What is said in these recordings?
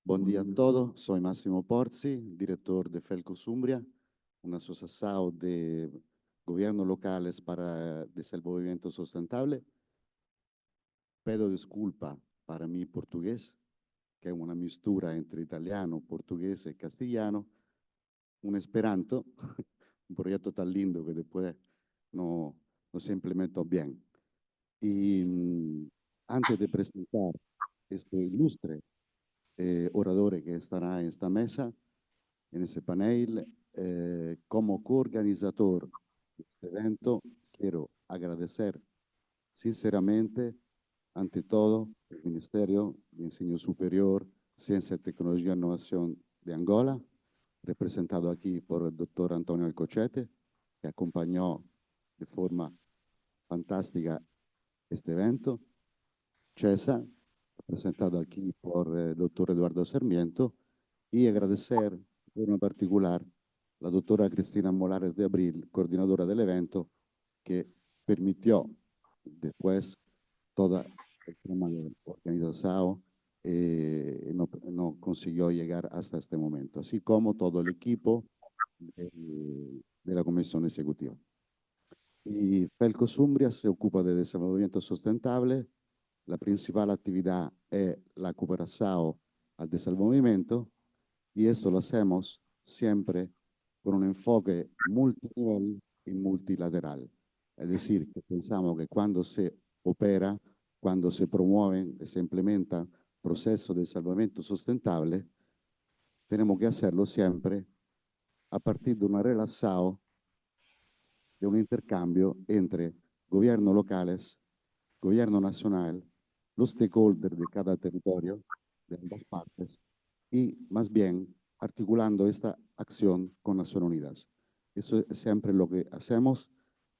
Bom dia a todos, soy Máximo Porzi, director de Felcos Umbria, una asociación de gobiernos locales para desenvolvimiento sustentable. Pido disculpa para mi portugués, que es una mistura entre italiano, portugués y castellano, un esperanto, un proyecto tan lindo que después no se implementó bien. Y antes de presentar este ilustre oradores que estará en esta mesa, en ese panel, como coorganizador de este evento, quiero agradecer sinceramente, ante todo, el Ministerio de Enseñanza Superior, Ciencia, Tecnología e Innovación de Angola, representado aquí por el doctor Antonio Alcochete, que acompañó de forma fantástica este evento. CESA, representado aquí por el doctor Eduardo Sarmiento, y agradecer de forma particular la doctora Cristina Molares de Abril, coordinadora del evento, que permitió después toda el tema de organización no consiguió llegar hasta este momento, así como todo el equipo de la Comisión Ejecutiva. Y Felcos Umbria se ocupa de desarrollo sustentable. La principal actividad es la cooperación al desarrollo, y esto lo hacemos siempre con un enfoque multinivel y multilateral. Es decir, que pensamos que cuando se opera, cuando se promueven y se implementan procesos de desarrollo sustentable, tenemos que hacerlo siempre a partir de una relación, de un intercambio entre gobiernos locales, gobierno nacional, los stakeholders de cada territorio, de ambas partes, y más bien articulando esta acción con Naciones Unidas. Eso es siempre lo que hacemos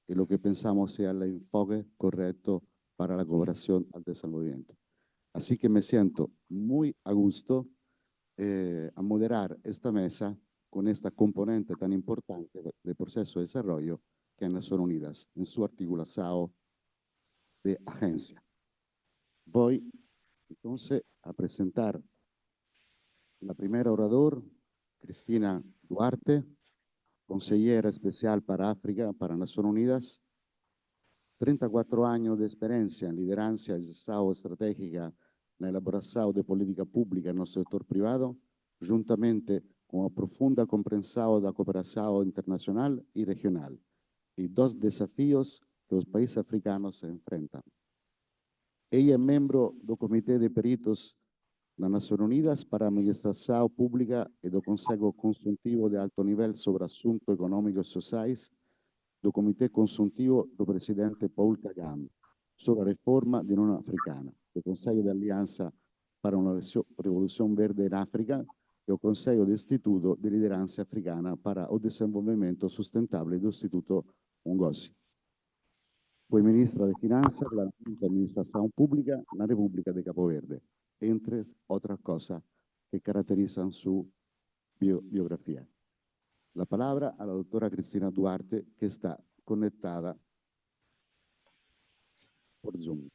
y lo que pensamos sea el enfoque correcto para la cooperación al desarrollo. Así que me siento muy a gusto a moderar esta mesa con esta componente tan importante del proceso de desarrollo que es Naciones Unidas en su articulación de agencia. Voy entonces a presentar la primera orador, Cristina Duarte, consejera especial para África para Naciones Unidas, 34 años de experiencia en lideranza y gestión estratégica en la elaboración de política pública en el sector privado, juntamente con una profunda comprensión de la cooperación internacional y regional, y dos desafíos que los países africanos se enfrentan. Ella es miembro del Comité de Peritos de las Naciones Unidas para la Administración Pública y del Consejo Consultivo de Alto Nivel sobre Asuntos Económicos y Sociales, del Comité Consultivo del Presidente Paul Kagame sobre la reforma de la Unión Africana, del Consejo de Alianza para una Revolución Verde en África y el Consejo de Instituto de Lideranza Africana para el Desarrollo Sustentable del Instituto Ungozi. Fue ministra de Finanzas de la Administración Pública en la República de Cabo Verde, entre otras cosas que caracterizan su biografía. La palabra a la doctora Cristina Duarte, que está conectada por Zoom.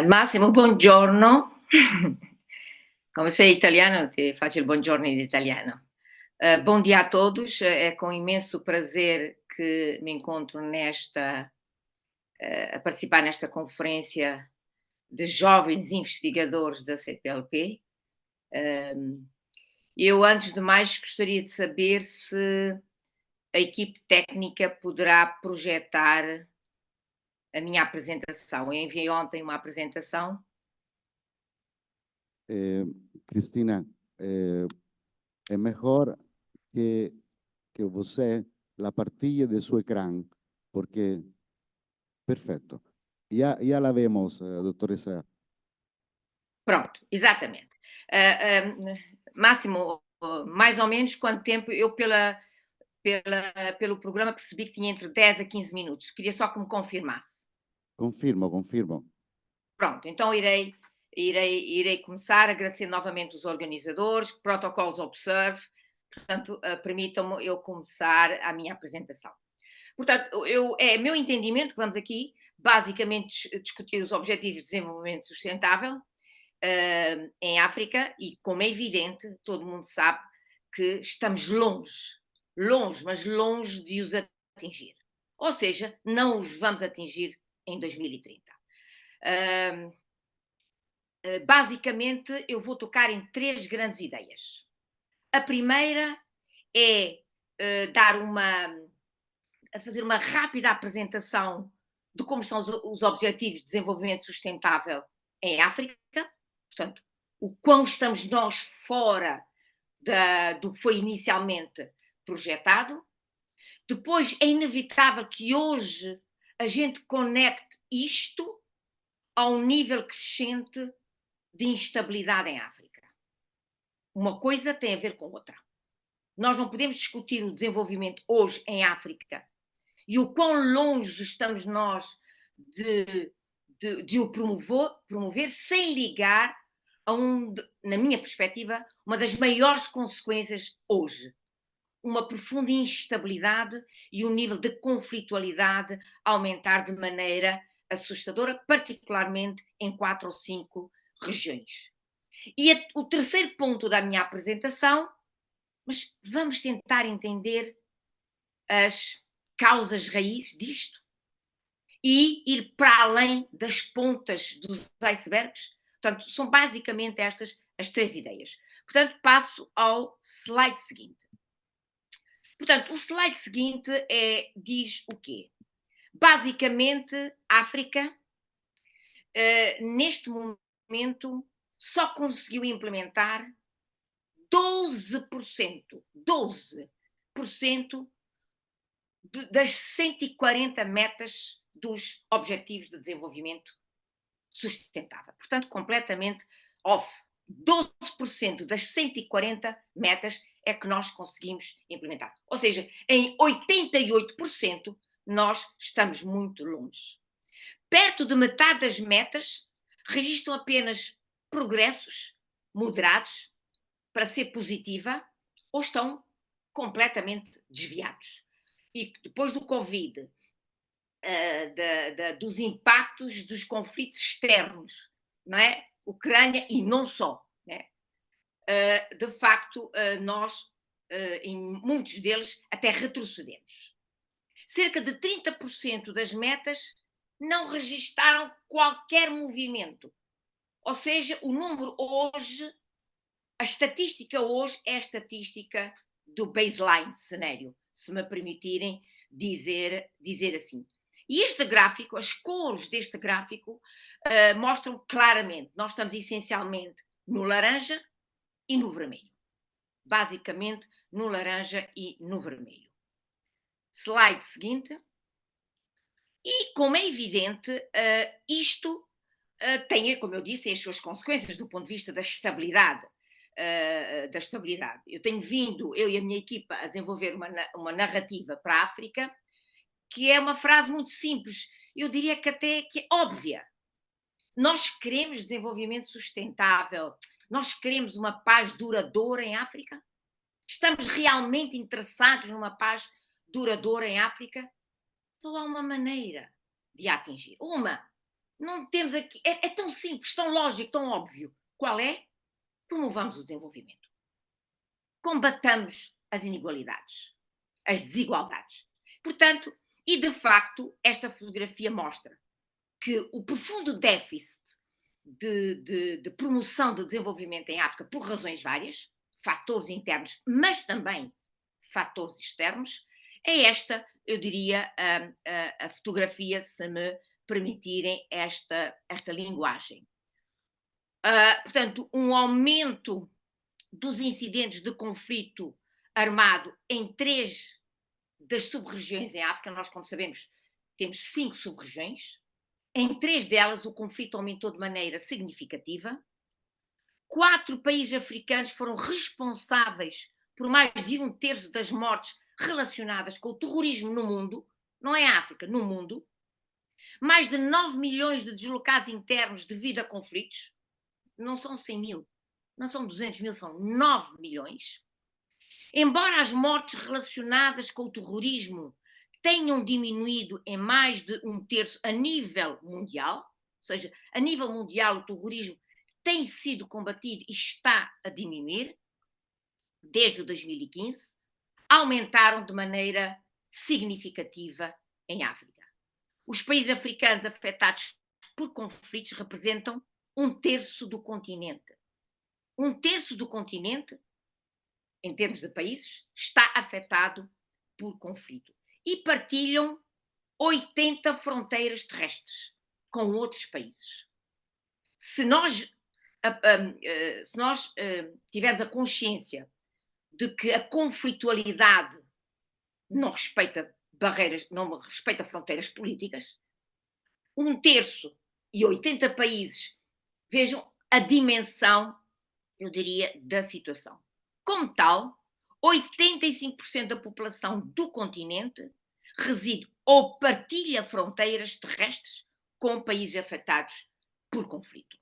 Massimo, buongiorno. Come sei italiano, ti faccio il buongiorno in italiano. Bom dia a todos. É com imenso prazer que me encontro a participar nesta conferência de jovens investigadores da CPLP. Eu, antes de mais, gostaria de saber se a equipe técnica poderá projetar a minha apresentação. Eu enviei ontem uma apresentação. Cristina, é melhor que você la partilhe de su ecrã, porque perfeito. Já la vemos, doutora. Pronto, exatamente. Máximo, mais ou menos quanto tempo? Eu, pelo programa, percebi que tinha entre 10 a 15 minutos. Queria só que me confirmasse. Confirmo. Pronto, então irei começar agradecendo novamente os organizadores, Protocols Observe. Portanto, permitam-me eu começar a minha apresentação. Portanto, é meu entendimento que vamos aqui basicamente discutir os Objetivos de Desenvolvimento Sustentável em África e, como é evidente, todo mundo sabe que estamos longe, longe, mas longe de os atingir. Ou seja, não os vamos atingir em 2030. Basicamente, eu vou tocar em 3 grandes ideias. A primeira é fazer uma rápida apresentação de como estão os Objetivos de Desenvolvimento Sustentável em África, portanto, o quão estamos nós fora do que foi inicialmente projetado. Depois, é inevitável que hoje a gente conecte isto a um nível crescente de instabilidade em África. Uma coisa tem a ver com outra. Nós não podemos discutir o desenvolvimento hoje em África e o quão longe estamos nós de o promover sem ligar a na minha perspectiva, uma das maiores consequências hoje. Uma profunda instabilidade e um nível de conflitualidade a aumentar de maneira assustadora, particularmente em 4 ou 5 regiões. E o terceiro ponto da minha apresentação, mas vamos tentar entender as causas raiz disto e ir para além das pontas dos icebergs. Portanto, são basicamente estas as 3 ideias. Portanto, passo ao slide seguinte. Portanto, o slide seguinte diz o quê? Basicamente, África, neste momento, só conseguiu implementar 12%, 12% das 140 metas dos Objetivos de Desenvolvimento Sustentável. Portanto, completamente off. 12% das 140 metas é que nós conseguimos implementar. Ou seja, em 88% nós estamos muito longe. Perto de metade das metas registram apenas progressos moderados para ser positiva ou estão completamente desviados. E depois do Covid, dos impactos dos conflitos externos, não é? Ucrânia e não só, né? De facto, nós, em muitos deles, até retrocedemos. Cerca de 30% das metas não registaram qualquer movimento. Ou seja, o número hoje, a estatística hoje é a estatística do baseline cenário, se me permitirem dizer assim. E este gráfico, as cores deste gráfico, mostram claramente, nós estamos essencialmente no laranja e no vermelho. Basicamente, no laranja e no vermelho. Slide seguinte. E, como é evidente, isto tem, como eu disse, as suas consequências do ponto de vista da estabilidade. Eu tenho vindo, eu e a minha equipa, a desenvolver uma narrativa para a África, que é uma frase muito simples, eu diria que até que é óbvia. Nós queremos desenvolvimento sustentável, nós queremos uma paz duradoura em África? Estamos realmente interessados numa paz duradoura em África? Só há uma maneira de a atingir. Não temos aqui, é tão simples, tão lógico, tão óbvio. Qual é? Promovamos o desenvolvimento. Combatamos as inigualdades, as desigualdades. Portanto, e de facto, esta fotografia mostra que o profundo déficit de promoção do desenvolvimento em África, por razões várias, fatores internos, mas também fatores externos, é esta, eu diria, a fotografia, se me permitirem esta linguagem. Portanto, um aumento dos incidentes de conflito armado em 3 das sub-regiões em África. Nós, como sabemos, temos 5 sub-regiões. Em 3 delas, o conflito aumentou de maneira significativa. 4 países africanos foram responsáveis por mais de 1/3 das mortes relacionadas com o terrorismo no mundo, não é África, no mundo. Mais de 9 milhões de deslocados internos devido a conflitos. Não são 100 mil, não são 200 mil, são 9 milhões. Embora as mortes relacionadas com o terrorismo tenham diminuído em mais de 1/3 a nível mundial, ou seja, a nível mundial o terrorismo tem sido combatido e está a diminuir desde 2015, aumentaram de maneira significativa em África. Os países africanos afetados por conflitos representam um terço do continente. Um terço do continente, em termos de países, está afetado por conflito. E partilham 80 fronteiras terrestres com outros países. Se nós, tivermos a consciência de que a conflitualidade não respeita barreiras, não respeita fronteiras políticas, um terço e 80 países, vejam a dimensão, eu diria, da situação. Como tal, 85% da população do continente reside ou partilha fronteiras terrestres com países afetados por conflito,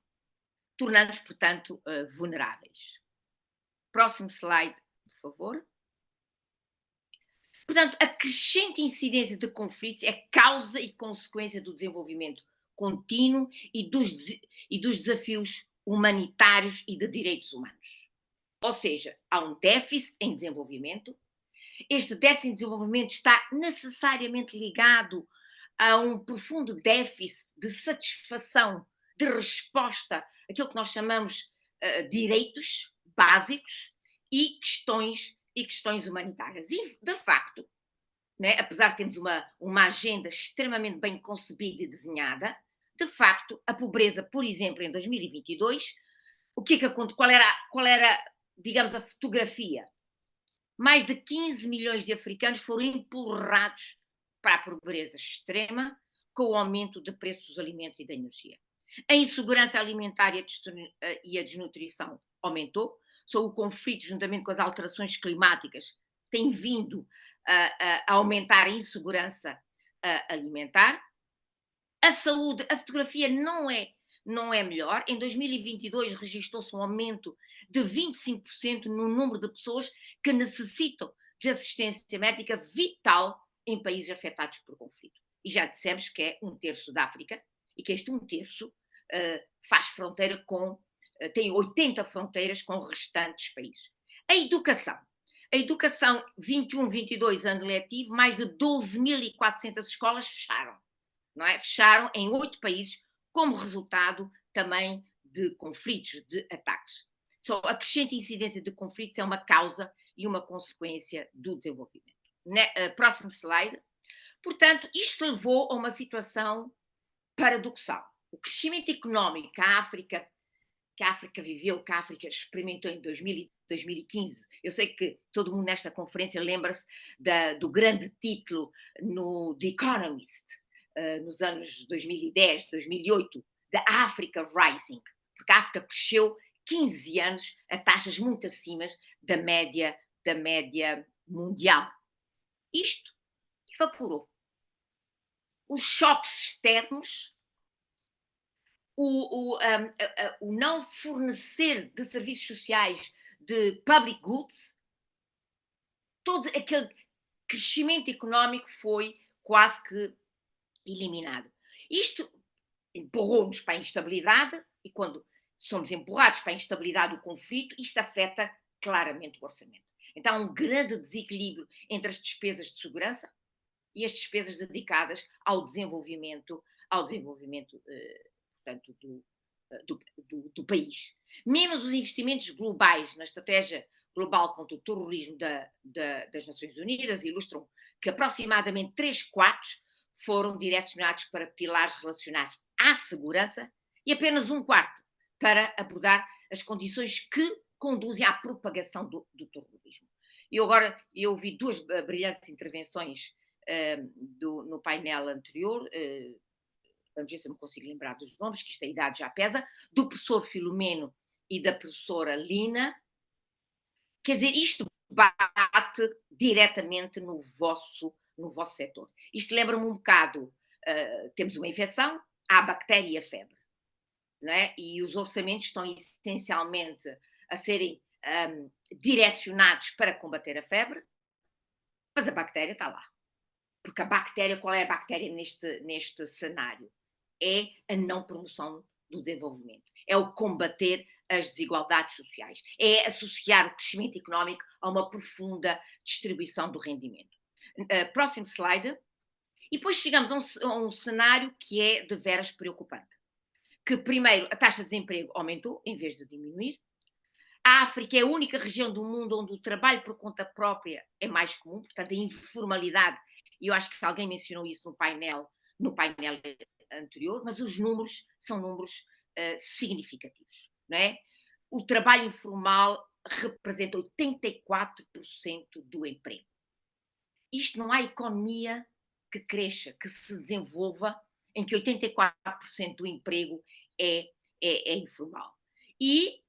tornando-os, portanto, vulneráveis. Próximo slide, por favor. Portanto, a crescente incidência de conflitos é causa e consequência do desenvolvimento contínuo e dos desafios humanitários e de direitos humanos. Ou seja, há um déficit em desenvolvimento. Este déficit em desenvolvimento está necessariamente ligado a um profundo déficit de satisfação, de resposta àquilo que nós chamamos direitos básicos e questões humanitárias. E, de facto, né, apesar de termos uma agenda extremamente bem concebida e desenhada, de facto, a pobreza, por exemplo, em 2022, qual era, digamos, a fotografia? Mais de 15 milhões de africanos foram empurrados para a pobreza extrema com o aumento de preços dos alimentos e da energia. A insegurança alimentar e a desnutrição aumentou, só o conflito, juntamente com as alterações climáticas, tem vindo a aumentar a insegurança alimentar. A saúde, a fotografia não é melhor. Em 2022 registrou-se um aumento de 25% no número de pessoas que necessitam de assistência médica vital em países afetados por conflito. E já dissemos que é um terço da África e que este um terço faz fronteira tem 80 fronteiras com os restantes países. A educação 21-22 ano letivo, mais de 12.400 escolas fecharam. Não é? Fecharam em 8 países como resultado também de conflitos, de ataques. A crescente incidência de conflitos é uma causa e uma consequência do desenvolvimento. Próximo slide. Portanto, isto levou a uma situação paradoxal. O crescimento económico que a África viveu, que a África experimentou em 2015. Eu sei que todo mundo nesta conferência lembra-se do grande título no The Economist, nos anos 2010, 2008, da Africa Rising, porque a África cresceu 15 anos a taxas muito acima da média mundial. Isto evaporou. Os choques externos, o não fornecer de serviços sociais, de public goods, todo aquele crescimento económico foi quase que eliminado. Isto empurrou-nos para a instabilidade, e quando somos empurrados para a instabilidade do conflito, isto afeta claramente o orçamento. Então há um grande desequilíbrio entre as despesas de segurança e as despesas dedicadas ao desenvolvimento portanto, do país. Menos os investimentos globais na estratégia global contra o terrorismo das Nações Unidas ilustram que aproximadamente 3/4 foram direcionados para pilares relacionados à segurança e apenas 1/4 para abordar as condições que conduzem à propagação do terrorismo. Eu ouvi 2 brilhantes intervenções no painel anterior, vamos ver se eu me consigo lembrar dos nomes, que isto a idade já pesa, do professor Filomeno e da professora Lina. Quer dizer, isto bate diretamente no vosso setor. Isto lembra-me um bocado, temos uma infecção, há a bactéria e a febre, não é? E os orçamentos estão essencialmente a serem direcionados para combater a febre, mas a bactéria está lá. Porque qual é a bactéria neste cenário? É a não promoção do desenvolvimento. É o combater as desigualdades sociais. É associar o crescimento económico a uma profunda distribuição do rendimento. Próximo slide. E depois chegamos a um cenário que é de veras preocupante. Que primeiro a taxa de desemprego aumentou em vez de diminuir. A África é a única região do mundo onde o trabalho por conta própria é mais comum, portanto a informalidade, e eu acho que alguém mencionou isso no painel anterior, mas os números são números significativos, não é? O trabalho informal representa 84% do emprego. Isto não há economia que cresça, que se desenvolva, em que 84% do emprego é informal. E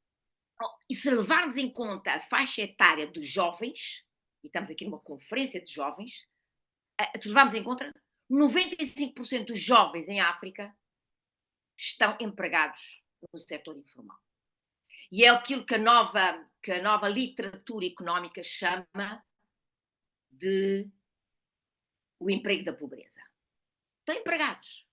se levarmos em conta a faixa etária dos jovens, e estamos aqui numa conferência de jovens, se levarmos em conta, 95% dos jovens em África estão empregados no setor informal. E é aquilo que a nova literatura económica chama de o emprego da pobreza. Estão empregados,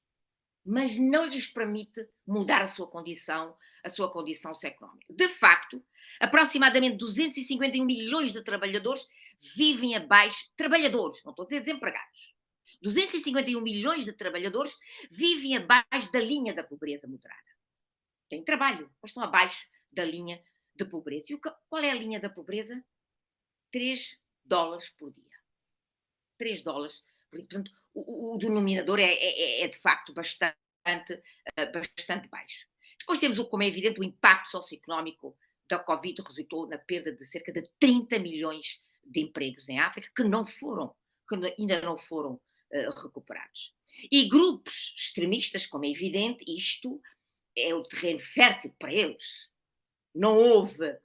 mas não lhes permite mudar a sua condição socioeconómica. De facto, aproximadamente 251 milhões de trabalhadores vivem abaixo, trabalhadores, não estou a dizer desempregados, 251 milhões de trabalhadores vivem abaixo da linha da pobreza moderada. Têm trabalho, mas estão abaixo da linha de pobreza. E qual é a linha da pobreza? $3 por dia. $3 por dia. Portanto, o denominador é de facto bastante baixo. Depois temos, como é evidente, o impacto socioeconómico da Covid resultou na perda de cerca de 30 milhões de empregos em África que ainda não foram recuperados. E grupos extremistas, como é evidente, isto é o terreno fértil para eles. Não houve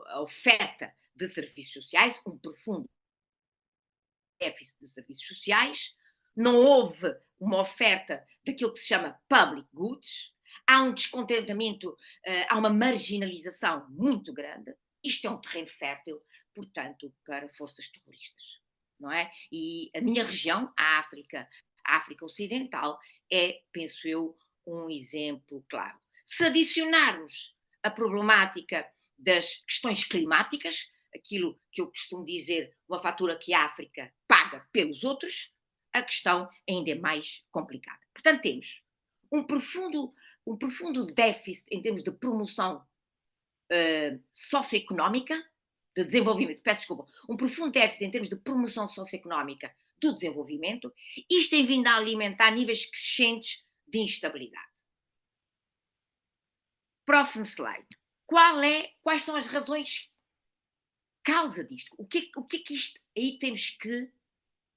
a oferta de serviços sociais, um profundo déficit de serviços sociais, não houve uma oferta daquilo que se chama public goods, há um descontentamento, há uma marginalização muito grande. Isto é um terreno fértil, portanto, para forças terroristas, não é? E a minha região, a África Ocidental, é, penso eu, um exemplo claro. Se adicionarmos a problemática das questões climáticas, aquilo que eu costumo dizer, uma fatura que a África paga pelos outros, a questão ainda é mais complicada. Portanto, temos um profundo déficit em termos de promoção socioeconómica, de desenvolvimento, peço desculpa, um profundo déficit em termos de promoção socioeconómica do desenvolvimento. Isto tem vindo a alimentar níveis crescentes de instabilidade. Próximo slide. Quais são as razões causa disto? O que é que isto? Aí temos que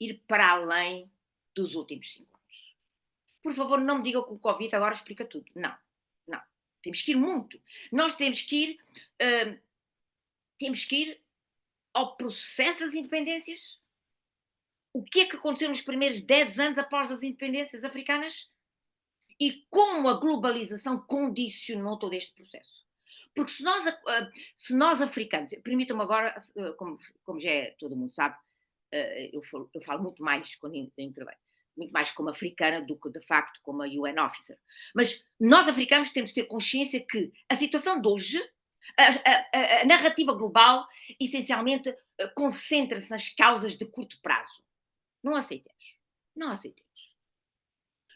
ir para além dos últimos 5 anos. Por favor, não me digam que o Covid agora explica tudo. Não. Temos que ir muito. Nós temos que ir ao processo das independências. O que é que aconteceu nos primeiros 10 anos após as independências africanas? E como a globalização condicionou todo este processo. Porque se nós africanos, permitam-me agora, como já todo mundo sabe, eu falo muito mais quando intervenho, muito mais como africana do que, de facto, como a UN Officer. Mas nós, africanos, temos de ter consciência que a situação de hoje, a narrativa global, essencialmente, concentra-se nas causas de curto prazo. Não aceitemos.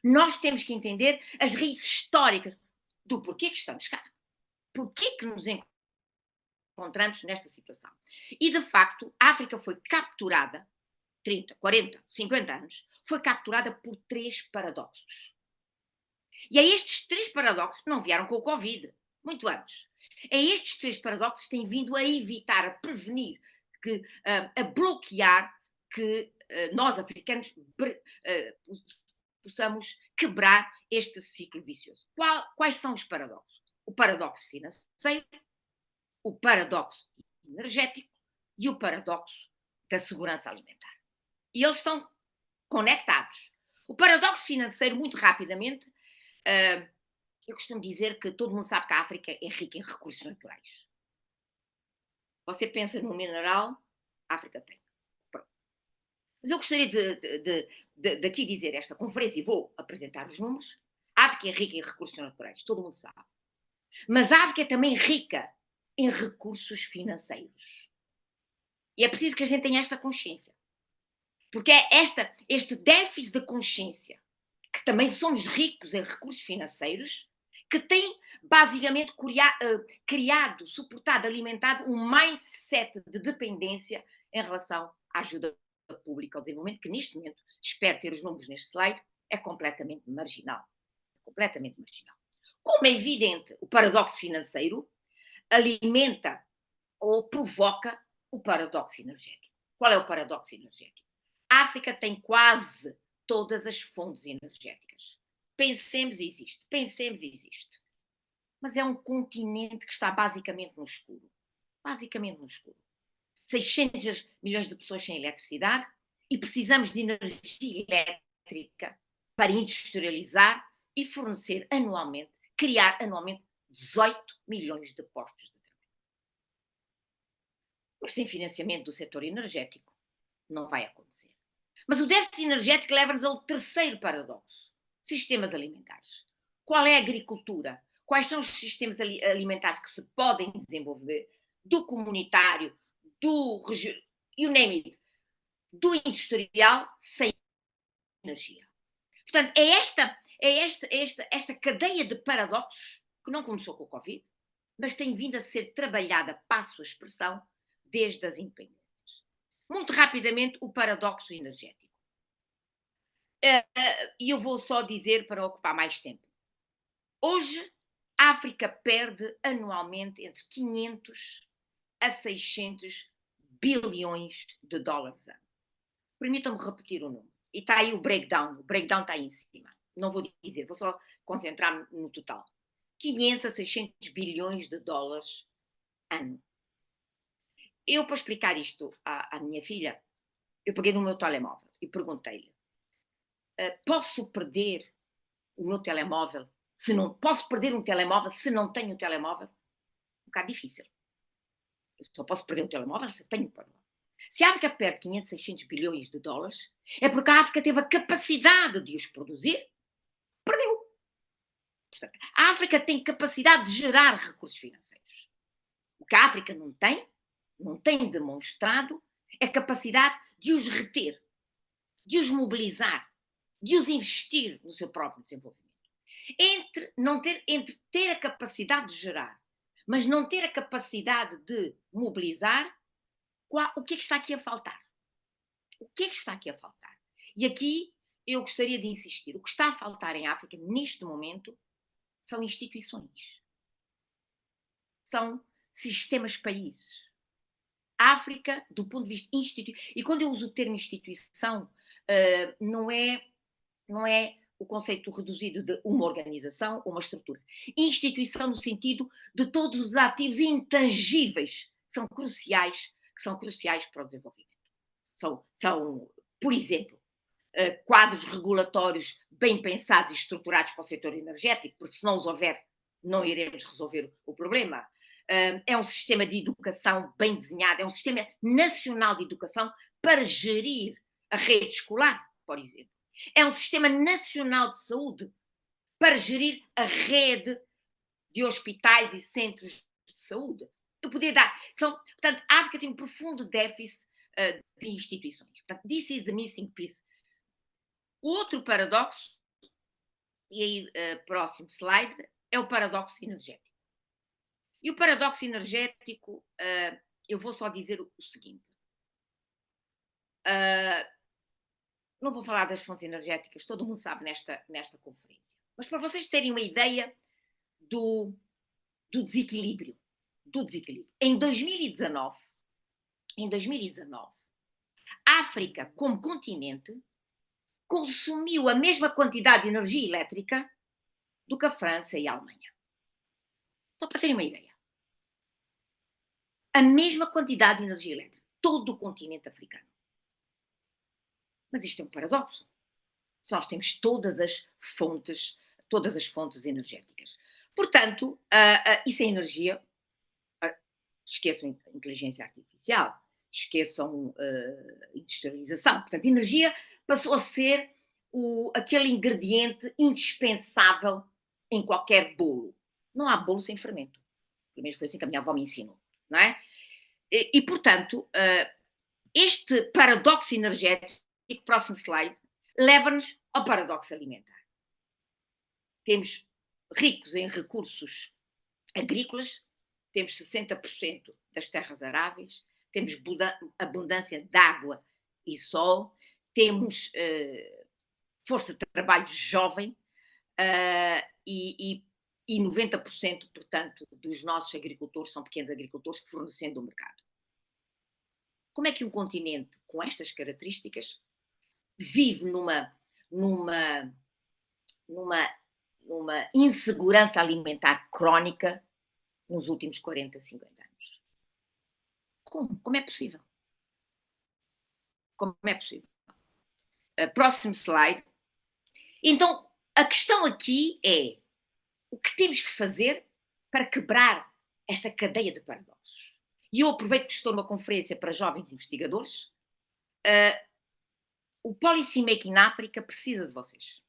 Nós temos que entender as raízes históricas do porquê que estamos cá. Porquê que nos encontramos nesta situação. E, de facto, a África foi capturada, 30, 40, 50 anos, foi capturada por 3 paradoxos. E é estes 3 paradoxos que não vieram com o Covid, muito antes. É estes 3 paradoxos que têm vindo a evitar, a prevenir, a bloquear que nós, africanos, possamos quebrar este ciclo vicioso. Quais são os paradoxos? O paradoxo financeiro, o paradoxo energético e o paradoxo da segurança alimentar. E eles estão conectados. O paradoxo financeiro, muito rapidamente, eu costumo dizer que todo mundo sabe que a África é rica em recursos naturais. Você pensa no mineral, a África tem. Pronto. Mas eu gostaria de aqui dizer esta conferência, e vou apresentar os números, A África é rica em recursos naturais, todo mundo sabe. Mas a África é também rica em recursos financeiros. E é preciso que a gente tenha esta consciência. Porque é este déficit de consciência, que também somos ricos em recursos financeiros, que tem basicamente criado, suportado, alimentado um mindset de dependência em relação à ajuda pública ao desenvolvimento, que neste momento, espero ter os números neste slide, é completamente marginal. Completamente marginal. Como é evidente, o paradoxo financeiro alimenta ou provoca o paradoxo energético. Qual é o paradoxo energético? A África tem quase todas as fontes energéticas. Pensemos existe, pensemos existe. Mas é um continente que está basicamente no escuro. Basicamente no escuro. 600 milhões de pessoas sem eletricidade e precisamos de energia elétrica para industrializar e fornecer anualmente, criar anualmente 18 milhões de postos de trabalho. Mas sem financiamento do setor energético não vai acontecer. Mas o déficit energético leva-nos ao terceiro paradoxo. Sistemas alimentares. Qual é a agricultura? Quais são os sistemas alimentares que se podem desenvolver do comunitário, do you name it, do industrial sem energia? Portanto, esta cadeia de paradoxos que não começou com o Covid, mas tem vindo a ser trabalhada, passo a expressão, desde as independências. Muito rapidamente, o paradoxo energético. E eu vou só dizer para ocupar mais tempo. Hoje, a África perde anualmente entre 500 a 600 bilhões de dólares ano. Permitam-me repetir o número. E está aí o breakdown está aí em cima. Não vou dizer, vou só concentrar-me no total. 500 a 600 bilhões de dólares ano. Eu, para explicar isto à minha filha, eu peguei no meu telemóvel e perguntei-lhe: posso perder o meu telemóvel se não posso perder um telemóvel se não tenho um telemóvel? Um bocado difícil. Eu só posso perder um telemóvel se tenho um telemóvel. Se a África perde 500, 600 bilhões de dólares, é porque a África teve a capacidade de os produzir, perdeu. Portanto, a África tem capacidade de gerar recursos financeiros. O que a África não tem demonstrado, é a capacidade de os reter, de os mobilizar, de os investir no seu próprio desenvolvimento. Entre ter a capacidade de gerar, mas não ter a capacidade de mobilizar, o que é que está aqui a faltar? O que é que está aqui a faltar? E aqui eu gostaria de insistir. O que está a faltar em África, neste momento, são instituições. São sistemas-países. A África, do ponto de vista institucional, e quando eu uso o termo instituição, não é o conceito reduzido de uma organização ou uma estrutura. Instituição no sentido de todos os ativos intangíveis que são cruciais para o desenvolvimento. São, por exemplo, quadros regulatórios bem pensados e estruturados para o setor energético, porque se não os houver, não iremos resolver o problema. É um sistema de educação bem desenhado, é um sistema nacional de educação para gerir a rede escolar, por exemplo. É um sistema nacional de saúde para gerir a rede de hospitais e centros de saúde. Eu podia dar. Portanto, a África tem um profundo déficit de instituições. Portanto, this is the missing piece. O outro paradoxo, e aí próximo slide, é o paradoxo energético. E o paradoxo energético, eu vou só dizer o seguinte. Não vou falar das fontes energéticas, todo mundo sabe nesta conferência. Mas para vocês terem uma ideia do desequilíbrio. Em 2019, a África, como continente, consumiu a mesma quantidade de energia elétrica do que a França e a Alemanha. Só para terem uma ideia. A mesma quantidade de energia elétrica. Todo o continente africano. Mas isto é um paradoxo. Nós temos todas as fontes energéticas. Portanto, e sem energia, esqueçam a inteligência artificial, esqueçam industrialização. Portanto, energia passou a ser aquele ingrediente indispensável em qualquer bolo. Não há bolo sem fermento. Pelo menos foi assim que a minha avó me ensinou, não é? Portanto, este paradoxo energético, próximo slide, leva-nos ao paradoxo alimentar. Temos ricos em recursos agrícolas, temos 60% das terras aráveis, temos abundância de água e sol, temos força de trabalho jovem e 90%, portanto, dos nossos agricultores são pequenos agricultores fornecendo o mercado. Como é que um continente com estas características vive numa insegurança alimentar crónica nos últimos 40, 50 anos? Como é possível? Como é possível? Próximo slide. Então, a questão aqui é o que temos que fazer para quebrar esta cadeia de paradoxos. E eu aproveito que estou numa conferência para jovens investigadores. O Policy Making na África precisa de vocês.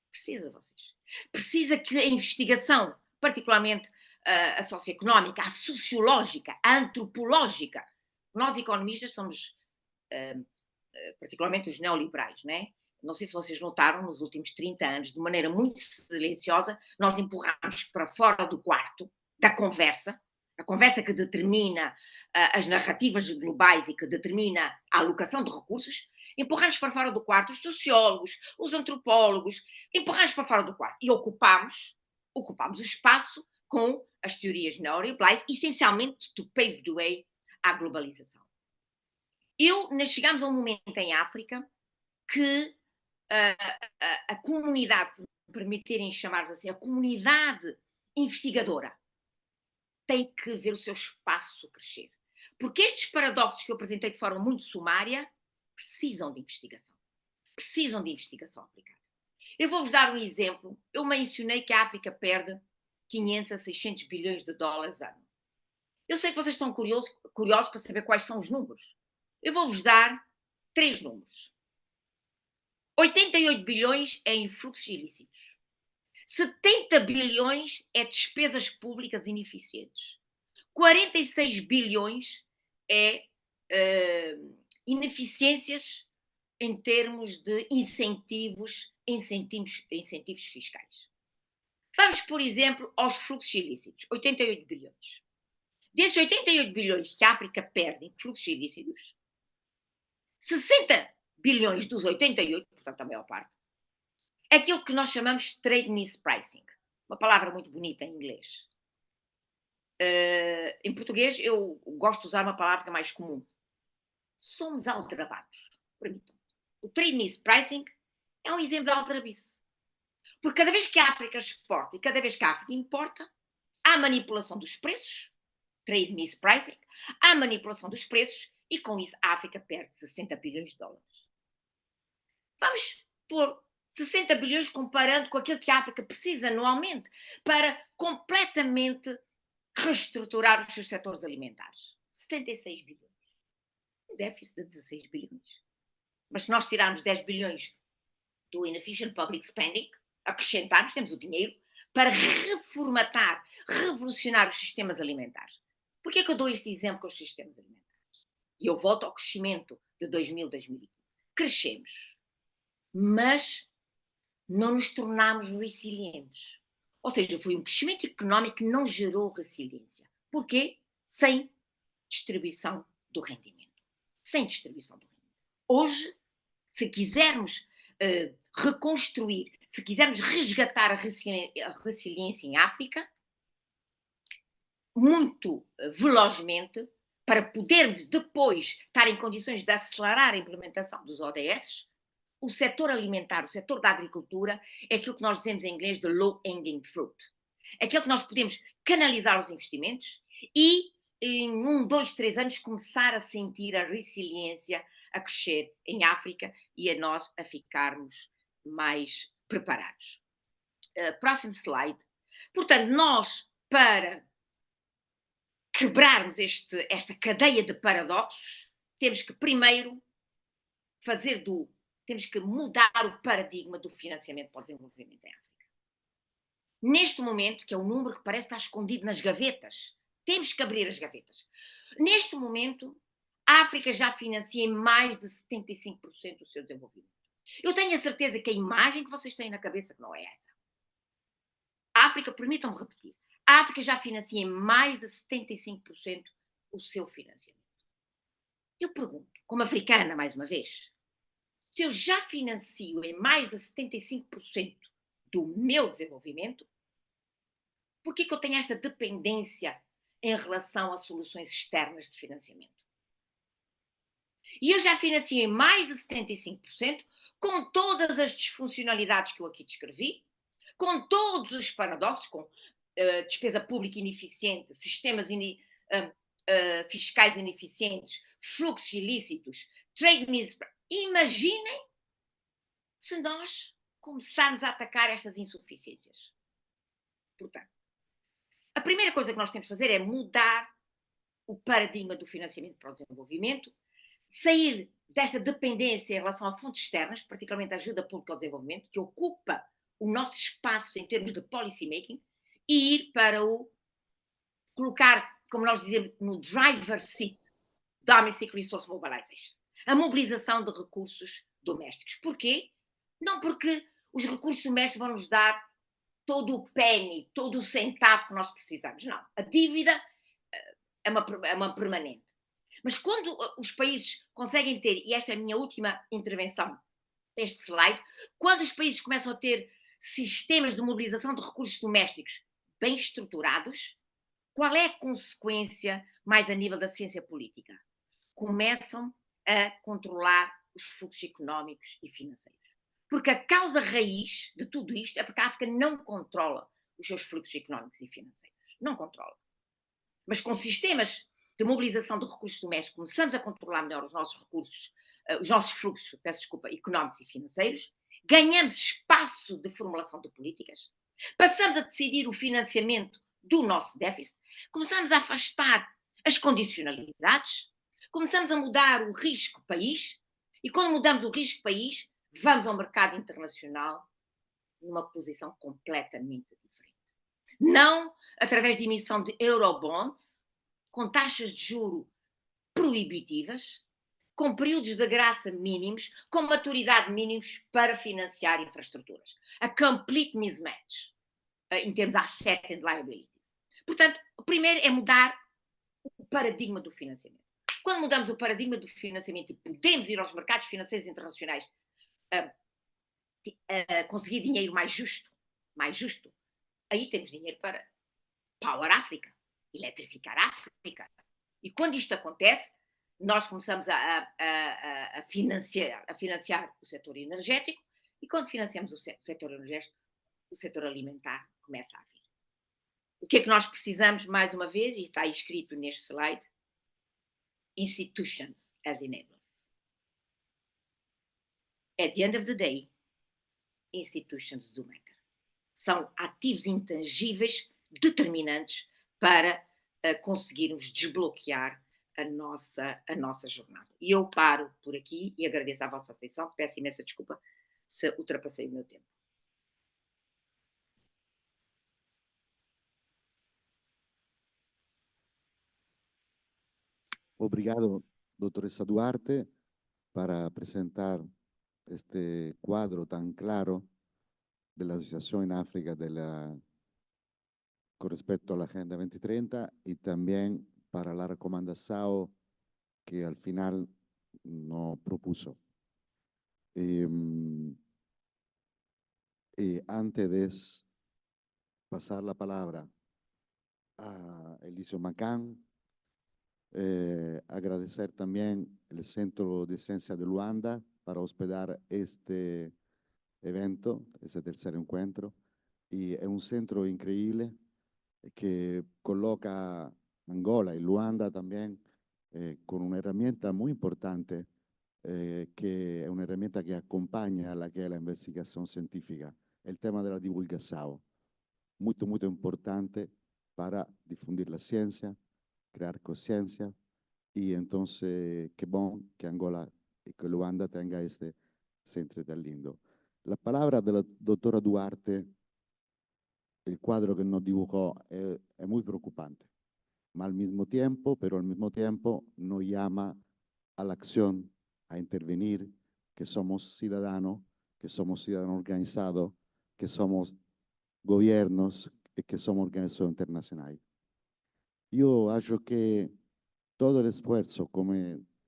Precisa de vocês. Precisa que a investigação, particularmente a socioeconómica, a sociológica, a antropológica, nós economistas somos, particularmente os neoliberais, não é? Não sei se vocês notaram, nos últimos 30 anos, de maneira muito silenciosa, nós empurramos para fora do quarto da conversa, a conversa que determina as narrativas globais e que determina a alocação de recursos, empurramos para fora do quarto os sociólogos, os antropólogos, empurramos para fora do quarto e ocupamos o espaço com as teorias neoliberais, essencialmente to pave the way à globalização. Nós chegamos a um momento em África que a comunidade, se me permitirem chamar assim, a comunidade investigadora tem que ver o seu espaço crescer. Porque estes paradoxos que eu apresentei de forma muito sumária precisam de investigação. Precisam de investigação aplicada. Eu vou-vos dar um exemplo. Eu mencionei que a África perde 500 a 600 bilhões de dólares ano. Eu sei que vocês estão curiosos para saber quais são os números. Eu vou-vos dar 3 números. 88 bilhões é em fluxos ilícitos. 70 bilhões é despesas públicas ineficientes. 46 bilhões é ineficiências em termos de incentivos fiscais. Vamos, por exemplo, aos fluxos ilícitos. 88 bilhões. Desses 88 bilhões que a África perde em fluxos ilícitos, 60 bilhões dos 88, portanto a maior parte, é aquilo que nós chamamos de trade mispricing. Uma palavra muito bonita em inglês. Em português, eu gosto de usar uma palavra que é mais comum. Somos aldrabados. Permitam. O trade mispricing é um exemplo de aldrabice. Porque cada vez que a África exporta e cada vez que a África importa, há manipulação dos preços, trade mispricing, há manipulação dos preços e com isso a África perde 60 bilhões de dólares. Vamos pôr 60 bilhões comparando com aquilo que a África precisa anualmente para completamente reestruturar os seus setores alimentares. 76 bilhões. Um déficit de 16 bilhões. Mas se nós tirarmos 10 bilhões do inefficient public spending, acrescentarmos, temos o dinheiro para reformatar, revolucionar os sistemas alimentares. Por que é que eu dou este exemplo com os sistemas alimentares? E eu volto ao crescimento de 2000, 2015. Crescemos, mas não nos tornámos resilientes. Ou seja, foi um crescimento económico que não gerou resiliência. Porquê? Sem distribuição do rendimento. Sem distribuição do rendimento. Hoje, se quisermos reconstruir, se quisermos resgatar a resiliência em África, muito velozmente, para podermos depois estar em condições de acelerar a implementação dos ODS, o setor alimentar, o setor da agricultura, é aquilo que nós dizemos em inglês de low-hanging fruit. É aquilo que nós podemos canalizar os investimentos e, em 1, 2, 3 anos, começar a sentir a resiliência a crescer em África e a nós a ficarmos mais preparados. Próximo slide. Portanto, nós, para quebrarmos esta cadeia de paradoxos, temos que primeiro temos que mudar o paradigma do financiamento para o desenvolvimento em África. Neste momento, que é um número que parece estar escondido nas gavetas, temos que abrir as gavetas. Neste momento, a África já financia em mais de 75% do seu desenvolvimento. Eu tenho a certeza que a imagem que vocês têm na cabeça que não é essa. A África, permitam-me repetir, a África já financia em mais de 75% o seu financiamento. Eu pergunto, como africana, mais uma vez, se eu já financio em mais de 75% do meu desenvolvimento, por que eu tenho esta dependência em relação a soluções externas de financiamento? E eu já financiei mais de 75%, com todas as disfuncionalidades que eu aqui descrevi, com todos os paradoxos, com despesa pública ineficiente, sistemas fiscais ineficientes, fluxos ilícitos, trade mismatch. Imaginem se nós começarmos a atacar estas insuficiências. Portanto, a primeira coisa que nós temos de fazer é mudar o paradigma do financiamento para o desenvolvimento, sair desta dependência em relação a fontes externas, particularmente a ajuda pública ao desenvolvimento, que ocupa o nosso espaço em termos de policy making, e ir para o colocar, como nós dizemos, no driver's seat, domestic resource mobilization, a mobilização de recursos domésticos. Porquê? Não porque os recursos domésticos vão nos dar todo o penny, todo o centavo que nós precisamos. Não. A dívida é uma permanente. Mas quando os países conseguem ter, e esta é a minha última intervenção, este slide, quando os países começam a ter sistemas de mobilização de recursos domésticos bem estruturados, qual é a consequência mais a nível da ciência política? Começam a controlar os fluxos económicos e financeiros. Porque a causa raiz de tudo isto é porque a África não controla os seus fluxos económicos e financeiros. Não controla. Mas com sistemas de mobilização de recursos domésticos, começamos a controlar melhor os nossos recursos, os nossos fluxos, económicos e financeiros, ganhamos espaço de formulação de políticas, passamos a decidir o financiamento do nosso déficit, começamos a afastar as condicionalidades, começamos a mudar o risco país, e quando mudamos o risco país, vamos ao mercado internacional numa posição completamente diferente. Não através de emissão de eurobonds, com taxas de juro proibitivas, com períodos de graça mínimos, com maturidade mínimos para financiar infraestruturas. A complete mismatch em termos de asset and liabilities. Portanto, o primeiro é mudar o paradigma do financiamento. Quando mudamos o paradigma do financiamento e podemos ir aos mercados financeiros internacionais conseguir dinheiro mais justo, aí temos dinheiro para Power África, eletrificar a África. E quando isto acontece, nós começamos a financiar o setor energético, e quando financiamos o setor energético, o setor alimentar começa a vir. O que é que nós precisamos, mais uma vez, e está escrito neste slide? Institutions as enablers. At the end of the day, institutions do matter. São ativos intangíveis determinantes para conseguirmos desbloquear a nossa jornada. E eu paro por aqui e agradeço a vossa atenção. Peço imensa desculpa se ultrapassei o meu tempo. Obrigado, doutoressa Duarte, para apresentar este cuadro tan claro de la situación en África con respecto a la Agenda 2030 y también para la recomendación que al final no propuso. Antes de pasar la palabra a Eliseo Macán, agradecer también el Centro de Ciencia de Luanda para hospedar este evento, este tercer encuentro. Y es un centro increíble que coloca Angola y Luanda también con una herramienta muy importante, que es una herramienta que acompaña a la que es la investigación científica, el tema de la divulgación, muy, muy importante para difundir la ciencia, crear conciencia, y entonces qué bueno que Angola y que Luanda tenga este Centro Italiano. La palabra de la doctora Duarte, el cuadro que nos dibujó, es muy preocupante, pero al mismo tiempo nos llama a la acción, a intervenir, que somos ciudadanos organizados, que somos gobiernos y que somos organizaciones internacionales. Yo acho que todo el esfuerzo, como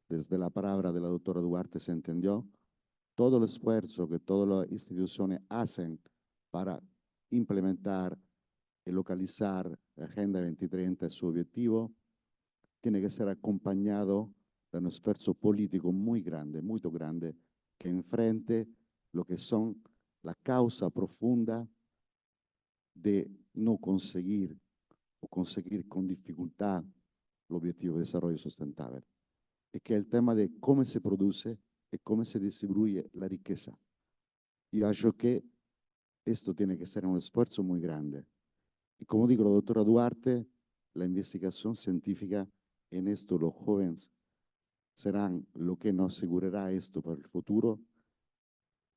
desde la palabra de la doctora Duarte se entendió, todo el esfuerzo que todas las instituciones hacen para implementar y localizar la Agenda 2030 y su objetivo, tiene que ser acompañado de un esfuerzo político muy grande, que enfrente lo que son la causa profunda de no conseguir o conseguir con dificultad el objetivo de desarrollo sustentable, y que es el tema de cómo se produce y cómo se distribuye la riqueza. Yo creo que esto tiene que ser un esfuerzo muy grande. Y como dijo la doctora Duarte, la investigación científica en esto, los jóvenes serán lo que nos asegurará esto para el futuro.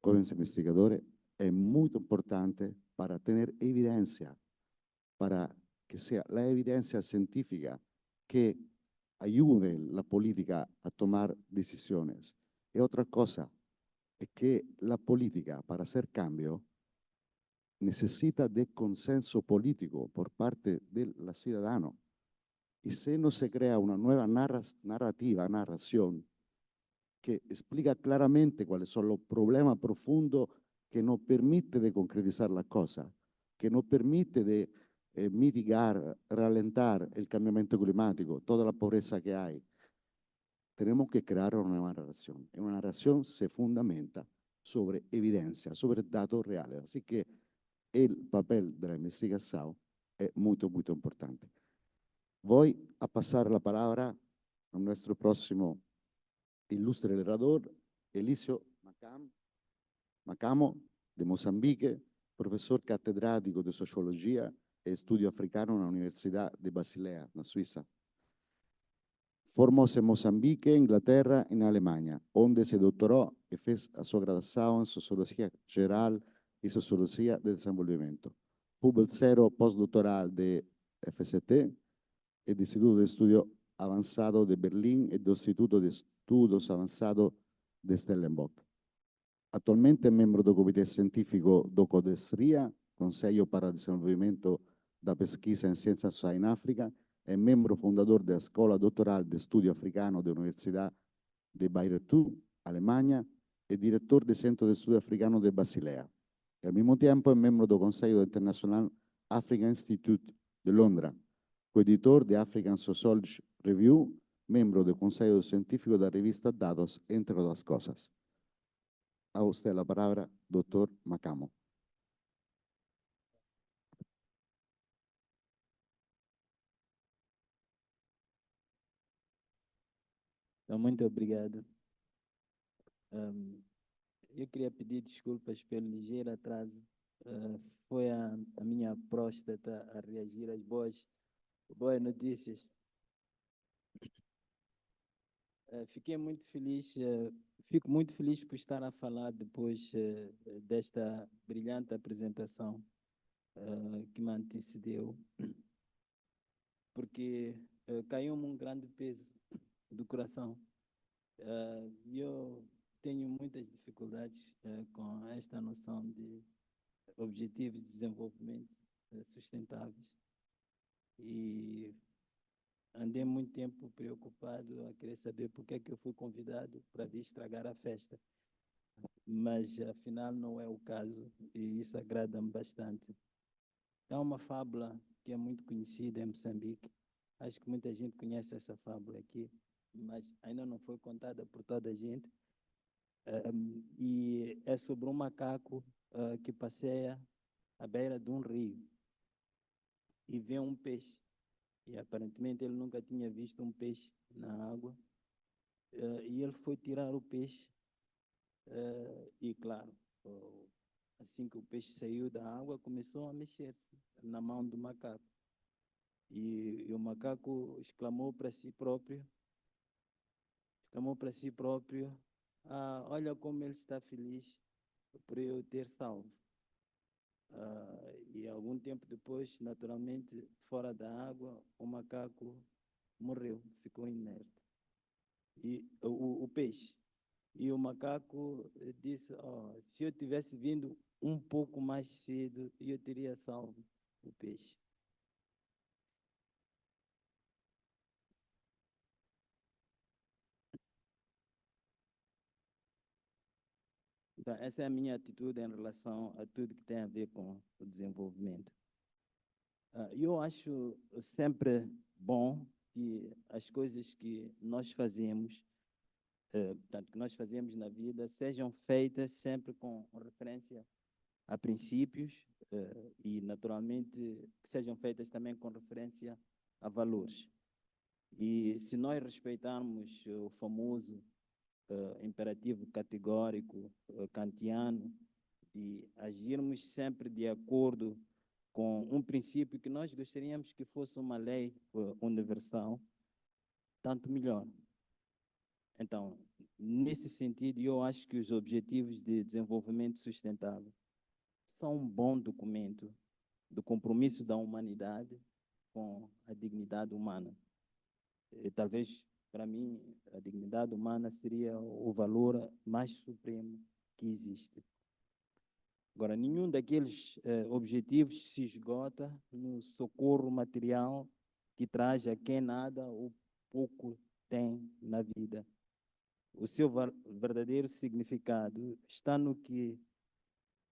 Jóvenes investigadores, es muy importante para tener evidencia, para que sea la evidencia científica que ayude la política a tomar decisiones. Y otra cosa es que la política, para hacer cambio, necesita de consenso político por parte del ciudadano. Y si no se crea una nueva narración, que explica claramente cuáles son los problemas profundos que no permite de concretizar la cosa, que no permite de mitigar, ralentar el cambiamiento climático, toda la pobreza que hay. Tenemos que crear una nueva narración. Y una narración se fundamenta sobre evidencia, sobre datos reales. Así que el papel de la investigación es muy, muy importante. Voy a pasar la palabra a nuestro próximo ilustre orador, Eliseo Macamo, de Mozambique, profesor catedrático de Sociología y Estudio Africano en la Universidad de Basilea, en Suiza. Formóse en Mozambique, Inglaterra y en Alemania, donde se doctoró y fez a su graduación en Sociología General y Sociología de Desenvolvimiento. Fue bolsero postdoctoral de FCT, el Instituto de Estudio Avanzado de Berlín y del Instituto de Estudios Avanzados de Stellenbosch. Actualmente es miembro del Comité Científico do CODESRIA, Conselho para el Desenvolvimento da Pesquisa en Ciencias Sociales en África, es miembro fundador de la Escuela Doctoral de Estudio Africano de la Universidad de Bayreuth, Alemania, y director del Centro de Estudio Africano de Basilea. Y al mismo tiempo es miembro del Consejo Internacional African Institute de Londres, coeditor de African Sociology Review, miembro del Consejo Científico de la revista Dados, entre otras cosas. A usted la palabra, doctor Macamo. Então, muito obrigado. Eu queria pedir desculpas pelo ligeiro atraso. Foi a minha próstata a reagir às boas notícias. Fico muito feliz por estar a falar depois desta brilhante apresentação que me antecedeu, porque caiu-me um grande peso do coração. Eu tenho muitas dificuldades com esta noção de objetivos de desenvolvimento sustentáveis e andei muito tempo preocupado a querer saber por que é que eu fui convidado para vir estragar a festa, mas afinal não é o caso e isso agrada-me bastante. Há uma fábula que é muito conhecida em Moçambique, acho que muita gente conhece essa fábula aqui, mas ainda não foi contada por toda a gente, e é sobre um macaco que passeia à beira de um rio e vê um peixe, e aparentemente ele nunca tinha visto um peixe na água, e ele foi tirar o peixe, e claro, assim que o peixe saiu da água, começou a mexer-se na mão do macaco, e o macaco exclamou para si próprio, Olha como ele está feliz por eu ter salvo. E algum tempo depois, naturalmente, fora da água, o macaco morreu, ficou inerte. E o peixe. E o macaco disse, se eu tivesse vindo um pouco mais cedo, eu teria salvo o peixe. Então, essa é a minha atitude em relação a tudo que tem a ver com o desenvolvimento. Eu acho sempre bom que as coisas que nós fazemos, portanto, que nós fazemos na vida, sejam feitas sempre com referência a princípios e, naturalmente, que sejam feitas também com referência a valores. E se nós respeitarmos o famoso imperativo categórico kantiano e agirmos sempre de acordo com um princípio que nós gostaríamos que fosse uma lei universal, tanto melhor. Então, nesse sentido, eu acho que os Objetivos de Desenvolvimento Sustentável são um bom documento do compromisso da humanidade com a dignidade humana. E, talvez, para mim, a dignidade humana seria o valor mais supremo que existe. Agora, nenhum daqueles objetivos se esgota no socorro material que traz a quem nada ou pouco tem na vida. O seu verdadeiro significado está no que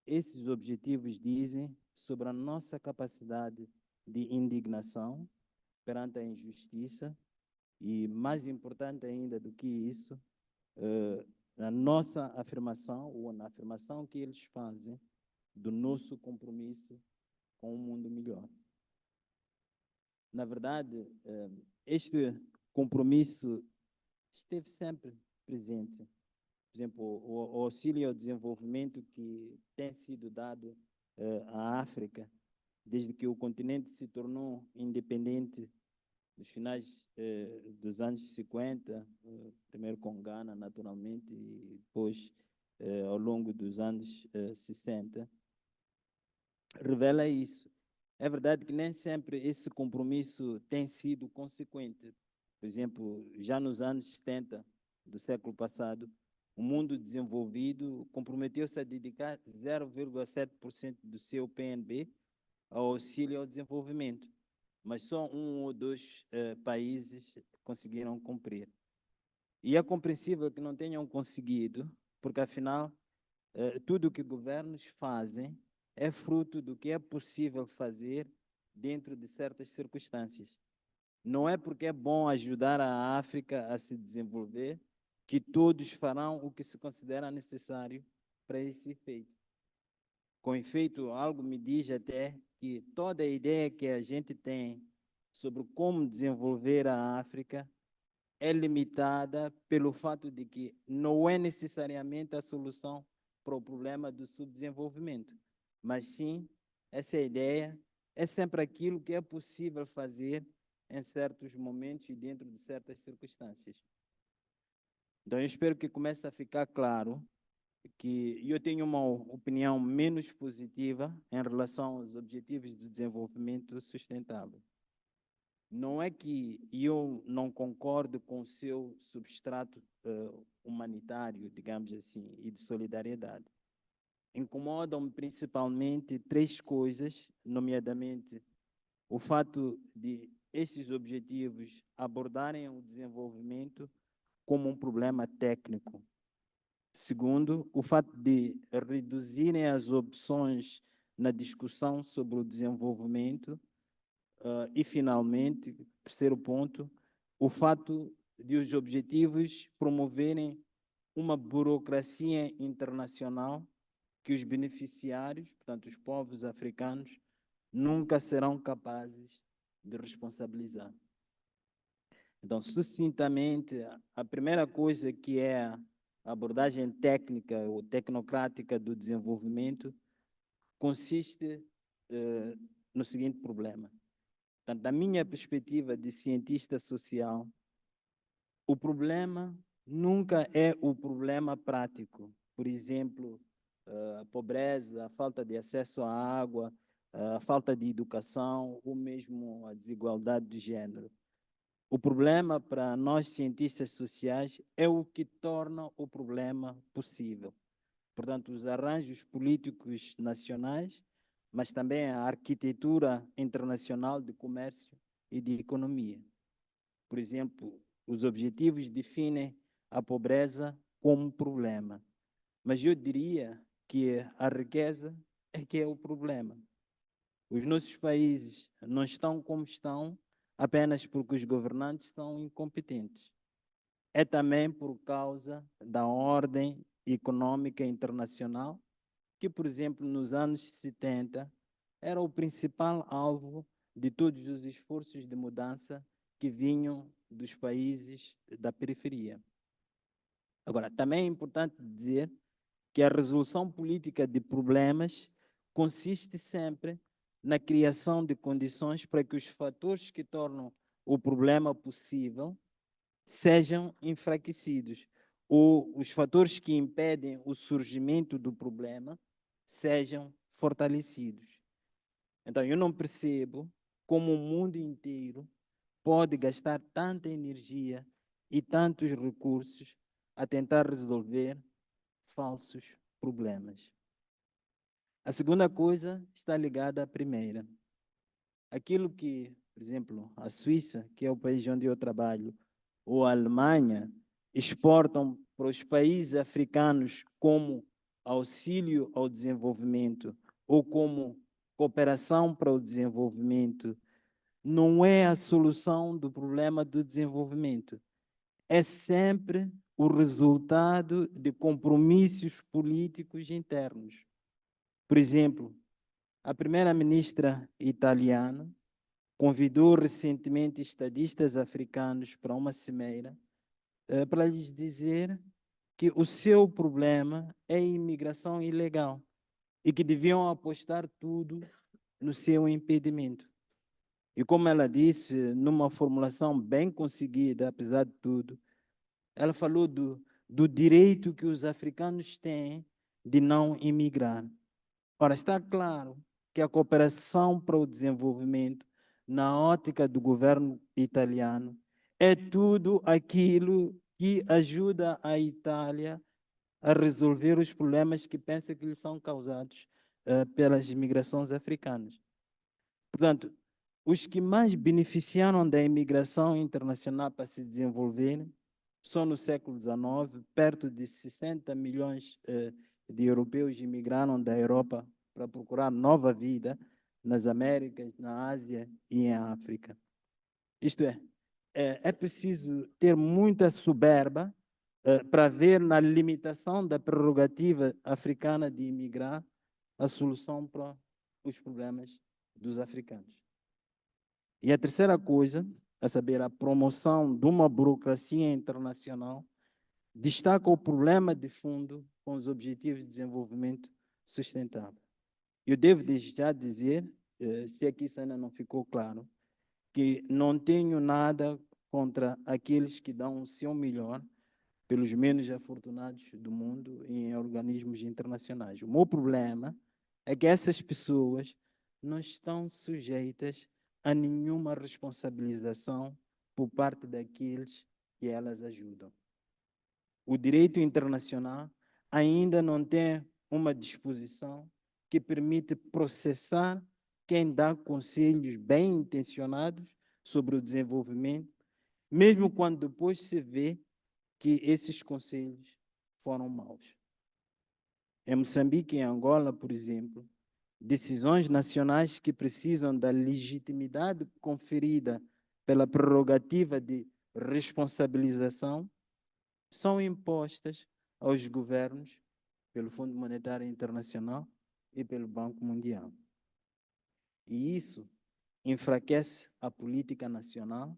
esses objetivos dizem sobre a nossa capacidade de indignação perante a injustiça e, mais importante ainda do que isso, na nossa afirmação, ou na afirmação que eles fazem, do nosso compromisso com um mundo melhor. Na verdade, este compromisso esteve sempre presente. Por exemplo, o auxílio ao desenvolvimento que tem sido dado à África, desde que o continente se tornou independente nos finais dos anos 50, primeiro com Ghana, naturalmente, e depois ao longo dos anos 60, revela isso. É verdade que nem sempre esse compromisso tem sido consequente. Por exemplo, já nos anos 70 do século passado, o mundo desenvolvido comprometeu-se a dedicar 0,7% do seu PNB ao auxílio ao desenvolvimento, mas só 1 ou 2 países conseguiram cumprir. E é compreensível que não tenham conseguido, porque, afinal, tudo o que governos fazem é fruto do que é possível fazer dentro de certas circunstâncias. Não é porque é bom ajudar a África a se desenvolver que todos farão o que se considera necessário para esse efeito. Com efeito, algo me diz até que toda a ideia que a gente tem sobre como desenvolver a África é limitada pelo fato de que não é necessariamente a solução para o problema do subdesenvolvimento, mas sim, essa ideia é sempre aquilo que é possível fazer em certos momentos e dentro de certas circunstâncias. Então, eu espero que comece a ficar claro que eu tenho uma opinião menos positiva em relação aos Objetivos de Desenvolvimento Sustentável. Não é que eu não concordo com o seu substrato humanitário, digamos assim, e de solidariedade. Incomodam-me principalmente 3 coisas, nomeadamente o fato de esses objetivos abordarem o desenvolvimento como um problema técnico. Segundo, o fato de reduzirem as opções na discussão sobre o desenvolvimento. E, finalmente, terceiro ponto, o fato de os objetivos promoverem uma burocracia internacional que os beneficiários, portanto, os povos africanos, nunca serão capazes de responsabilizar. Então, sucintamente, a primeira coisa que é a abordagem técnica ou tecnocrática do desenvolvimento consiste no seguinte problema. Portanto, da minha perspectiva de cientista social, o problema nunca é o problema prático. Por exemplo, a pobreza, a falta de acesso à água, a falta de educação ou mesmo a desigualdade de gênero. O problema para nós cientistas sociais é o que torna o problema possível. Portanto, os arranjos políticos nacionais, mas também a arquitetura internacional de comércio e de economia. Por exemplo, os objetivos definem a pobreza como problema, mas eu diria que a riqueza é que é o problema. Os nossos países não estão como estão apenas porque os governantes são incompetentes. É também por causa da ordem econômica internacional, que, por exemplo, nos anos 70, era o principal alvo de todos os esforços de mudança que vinham dos países da periferia. Agora, também é importante dizer que a resolução política de problemas consiste sempre na criação de condições para que os fatores que tornam o problema possível sejam enfraquecidos, ou os fatores que impedem o surgimento do problema sejam fortalecidos. Então, eu não percebo como o mundo inteiro pode gastar tanta energia e tantos recursos a tentar resolver falsos problemas. A segunda coisa está ligada à primeira. Aquilo que, por exemplo, a Suíça, que é o país onde eu trabalho, ou a Alemanha, exportam para os países africanos como auxílio ao desenvolvimento ou como cooperação para o desenvolvimento, não é a solução do problema do desenvolvimento. É sempre o resultado de compromissos políticos internos. Por exemplo, a primeira-ministra italiana convidou recentemente estadistas africanos para uma cimeira para lhes dizer que o seu problema é a imigração ilegal e que deviam apostar tudo no seu impedimento. E como ela disse, numa formulação bem conseguida, apesar de tudo, ela falou do direito que os africanos têm de não imigrar. Ora, está claro que a cooperação para o desenvolvimento, na ótica do governo italiano, é tudo aquilo que ajuda a Itália a resolver os problemas que pensa que lhes são causados pelas imigrações africanas. Portanto, os que mais beneficiaram da imigração internacional para se desenvolverem só no século XIX, perto de 60 milhões de europeus imigraram da Europa para procurar nova vida nas Américas, na Ásia e em África. Isto é preciso ter muita soberba para ver na limitação da prerrogativa africana de imigrar a solução para os problemas dos africanos. E a terceira coisa, a saber, a promoção de uma burocracia internacional, destaca o problema de fundo com os Objetivos de Desenvolvimento Sustentável. Eu devo desde já dizer, se aqui isso ainda não ficou claro, que não tenho nada contra aqueles que dão o seu melhor pelos menos afortunados do mundo em organismos internacionais. O meu problema é que essas pessoas não estão sujeitas a nenhuma responsabilização por parte daqueles que elas ajudam. O direito internacional ainda não tem uma disposição que permite processar quem dá conselhos bem intencionados sobre o desenvolvimento, mesmo quando depois se vê que esses conselhos foram maus. Em Moçambique e Angola, por exemplo, decisões nacionais que precisam da legitimidade conferida pela prerrogativa de responsabilização são impostas aos governos pelo Fundo Monetário Internacional e pelo Banco Mundial. E isso enfraquece a política nacional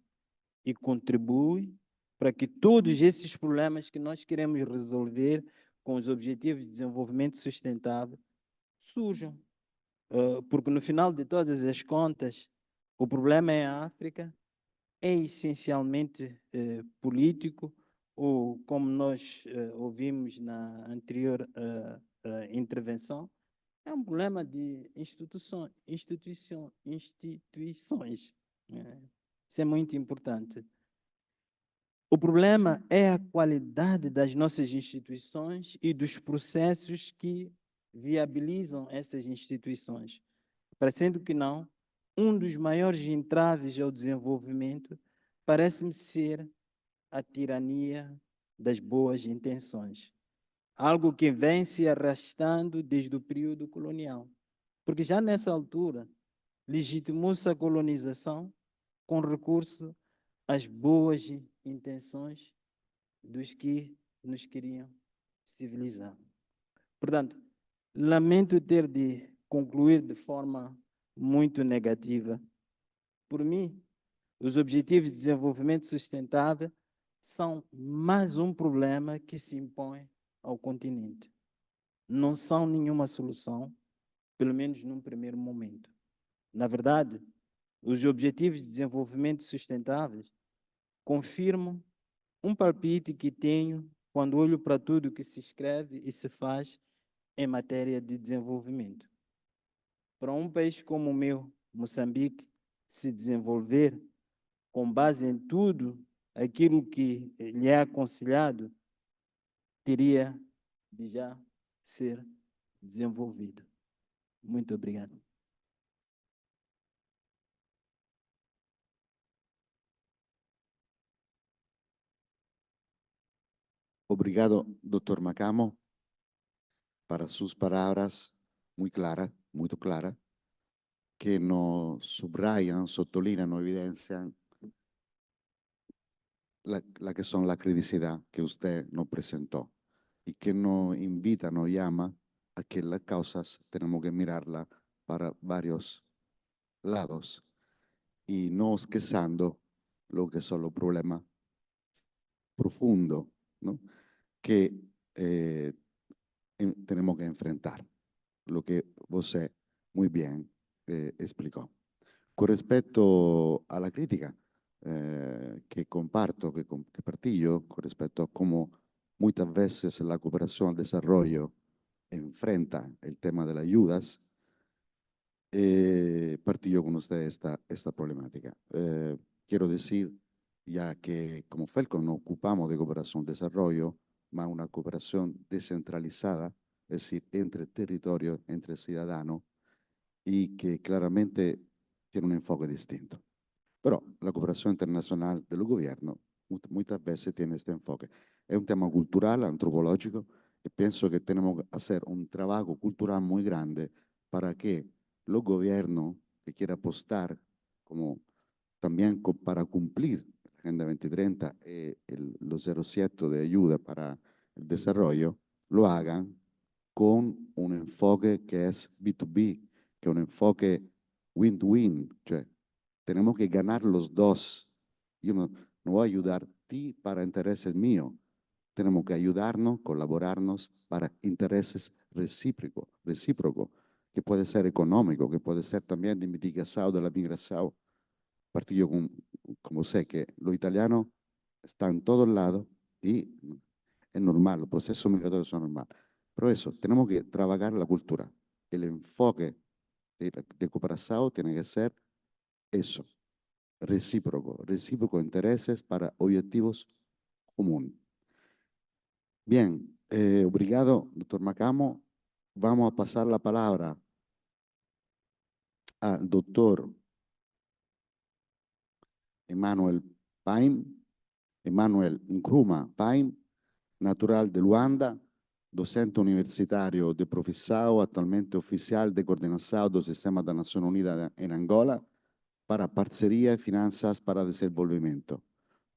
e contribui para que todos esses problemas que nós queremos resolver com os Objetivos de Desenvolvimento Sustentável surjam. Porque no final de todas as contas, o problema em África é essencialmente político, ou como nós ouvimos na anterior intervenção, é um problema de instituições. Isso é muito importante. O problema é a qualidade das nossas instituições e dos processos que viabilizam essas instituições. Parecendo que não, um dos maiores entraves ao desenvolvimento parece-me ser a tirania das boas intenções. Algo que vem se arrastando desde o período colonial. Porque já nessa altura, legitimou-se a colonização com recurso às boas intenções dos que nos queriam civilizar. Portanto, lamento ter de concluir de forma muito negativa. Por mim, os Objetivos de Desenvolvimento Sustentável são mais um problema que se impõe ao continente. Não são nenhuma solução, pelo menos num primeiro momento. Na verdade, os Objetivos de Desenvolvimento Sustentáveis confirmam um palpite que tenho quando olho para tudo que se escreve e se faz em matéria de desenvolvimento. Para um país como o meu, Moçambique, se desenvolver com base em tudo aquilo que lhe é aconselhado, teria de já ser desenvolvido. Muito obrigado. Obrigado, Dr. Macamo, para sus palabras muy claras, que nos subrayan, sottolinean, evidencian la que son la criticidad que usted nos presentó y que nos invita, nos llama a que las causas tenemos que mirarlas para varios lados y no esquezando lo que son los problemas profundos, ¿no? Que tenemos que enfrentar, lo que usted muy bien explicó. Con respecto a la crítica que comparto, que partillo, con respecto a cómo muchas veces la cooperación al desarrollo enfrenta el tema de las ayudas, partillo con usted esta problemática. Quiero decir, ya que como FELCO no ocupamos de cooperación al desarrollo, más una cooperación descentralizada, es decir, entre territorios, entre ciudadanos, y que claramente tiene un enfoque distinto. Pero la cooperación internacional del gobierno muchas veces tiene este enfoque. Es un tema cultural, antropológico, y pienso que tenemos que hacer un trabajo cultural muy grande para que los gobiernos que quieran apostar como también para cumplir la Agenda 2030 y los 0,7 de ayuda para el desarrollo, lo hagan con un enfoque que es B2B, que es un enfoque win-win, cioè tenemos que ganar los dos. Yo no voy a ayudar a ti para intereses míos. Tenemos que ayudarnos, colaborarnos para intereses recíprocos, que puede ser económico, que puede ser también de mitigación de la migración. Partido como sé que los italianos están en todos lados y es normal, los procesos migratorios son normales. Pero eso, tenemos que trabajar la cultura. El enfoque de cooperación tiene que ser eso, recíproco intereses para objetivos comunes. Bien, obrigado, doctor Macamo. Vamos a pasar la palabra al doctor Emmanuel Nkrumah Paim, natural de Luanda, docente universitario de profesado, actualmente oficial de coordinación del Sistema de Naciones Unidas en Angola para Parcería y Finanzas para Desenvolvimiento,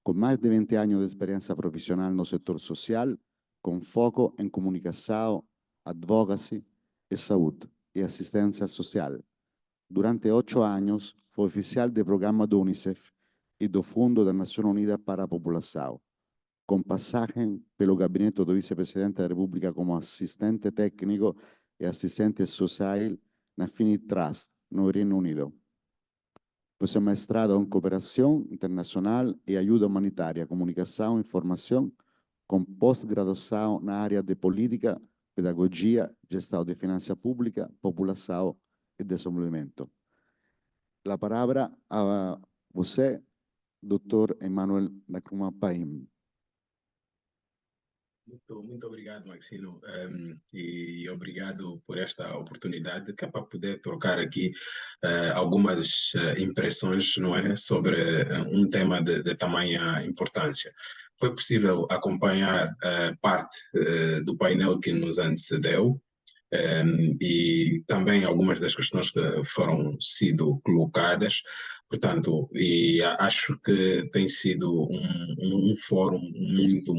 con más de 20 años de experiencia profesional en el sector social, con foco en comunicación, advocacy, salud y asistencia social. Durante 8 años fue oficial del programa de UNICEF y del Fondo de Naciones Unidas para la Población, con pasaje pelo gabinete del vicepresidente de la República como asistente técnico y asistente social en Affinity Trust, en el Reino Unido. Pues es maestrado en cooperación internacional y ayuda humanitaria, comunicación, información, com pós-graduação na área de política, pedagogia, gestão de finança pública, população e desenvolvimento. A palavra a você, Dr. Emmanuel Nkrumah Paim. Muito obrigado, Maxino, e obrigado por esta oportunidade, que é para poder trocar aqui algumas impressões, não é, sobre um tema de tamanha importância. Foi possível acompanhar parte do painel que nos antecedeu, e também algumas das questões que foram sido colocadas, portanto, e acho que tem sido um fórum muito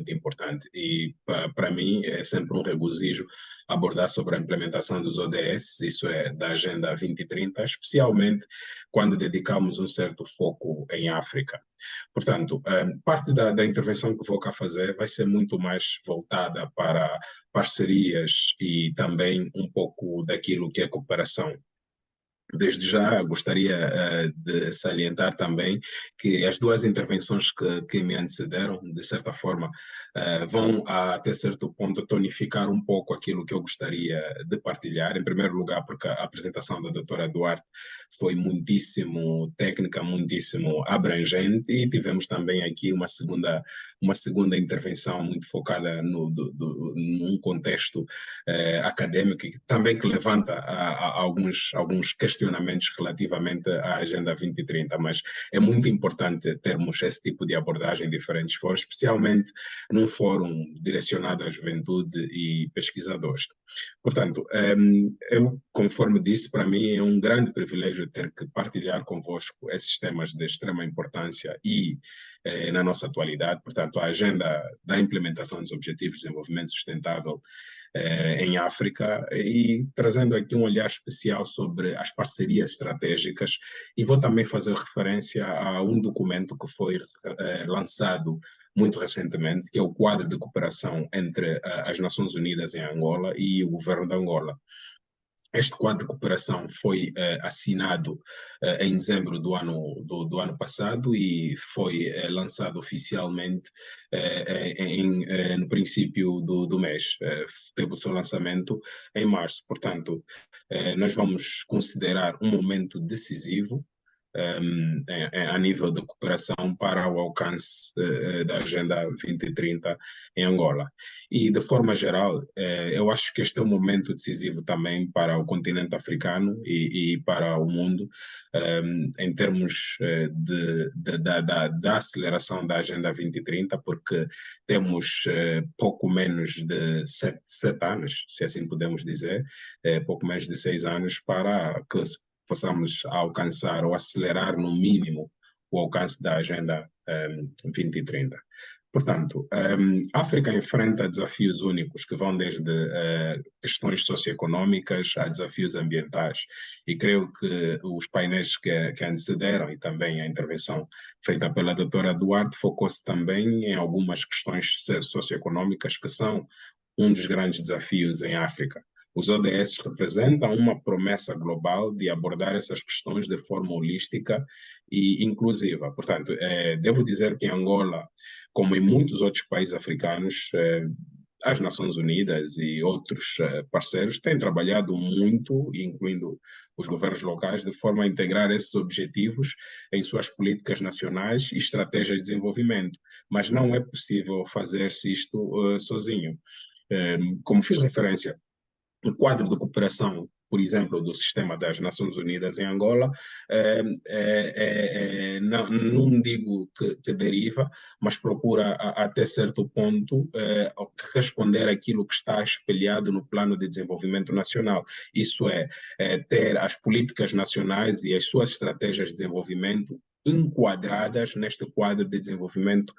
importante, e para mim é sempre um regozijo abordar sobre a implementação dos ODS, isso é, da Agenda 2030, especialmente quando dedicamos um certo foco em África. Portanto, parte da intervenção que vou cá fazer vai ser muito mais voltada para parcerias e também um pouco daquilo que é cooperação. Desde já gostaria de salientar também que as duas intervenções que me antecederam, de certa forma, vão até certo ponto tonificar um pouco aquilo que eu gostaria de partilhar. Em primeiro lugar, porque a apresentação da doutora Duarte foi muitíssimo técnica, muitíssimo abrangente, e tivemos também aqui uma segunda intervenção muito focada num contexto acadêmico, e também que levanta alguns questionamentos relativamente à Agenda 2030, mas é muito importante termos esse tipo de abordagem em diferentes fóruns, especialmente num fórum direcionado à juventude e pesquisadores. Portanto, eu, conforme disse, para mim é um grande privilégio ter que partilhar convosco esses temas de extrema importância e na nossa atualidade, portanto, a agenda da implementação dos Objetivos de Desenvolvimento Sustentável em África, e trazendo aqui um olhar especial sobre as parcerias estratégicas, e vou também fazer referência a um documento que foi lançado muito recentemente, que é o quadro de cooperação entre as Nações Unidas em Angola e o governo de Angola. Este quadro de cooperação foi assinado em dezembro do ano passado e foi lançado oficialmente no princípio do mês. Teve o seu lançamento em março. Portanto, nós vamos considerar um momento decisivo a nível de cooperação para o alcance da Agenda 2030 em Angola. E, de forma geral, eu acho que este é um momento decisivo também para o continente africano e para o mundo, em termos da aceleração da Agenda 2030, porque temos pouco menos de sete anos, se assim podemos dizer, pouco menos de 6 anos para que possamos alcançar ou acelerar no mínimo o alcance da Agenda 2030. Portanto, a África enfrenta desafios únicos que vão desde questões socioeconômicas a desafios ambientais, e creio que os painéis que antecederam e também a intervenção feita pela doutora Duarte focou-se também em algumas questões socioeconômicas que são um dos grandes desafios em África. Os ODS representam uma promessa global de abordar essas questões de forma holística e inclusiva. Portanto, devo dizer que em Angola, como em muitos outros países africanos, as Nações Unidas e outros parceiros têm trabalhado muito, incluindo os governos locais, de forma a integrar esses objetivos em suas políticas nacionais e estratégias de desenvolvimento. Mas não é possível fazer-se isto sozinho. Como fiz referência, o quadro de cooperação, por exemplo, do sistema das Nações Unidas em Angola, não digo que deriva, mas procura até certo ponto responder àquilo que está espelhado no Plano de Desenvolvimento Nacional. Isso é ter as políticas nacionais e as suas estratégias de desenvolvimento enquadradas neste quadro de desenvolvimento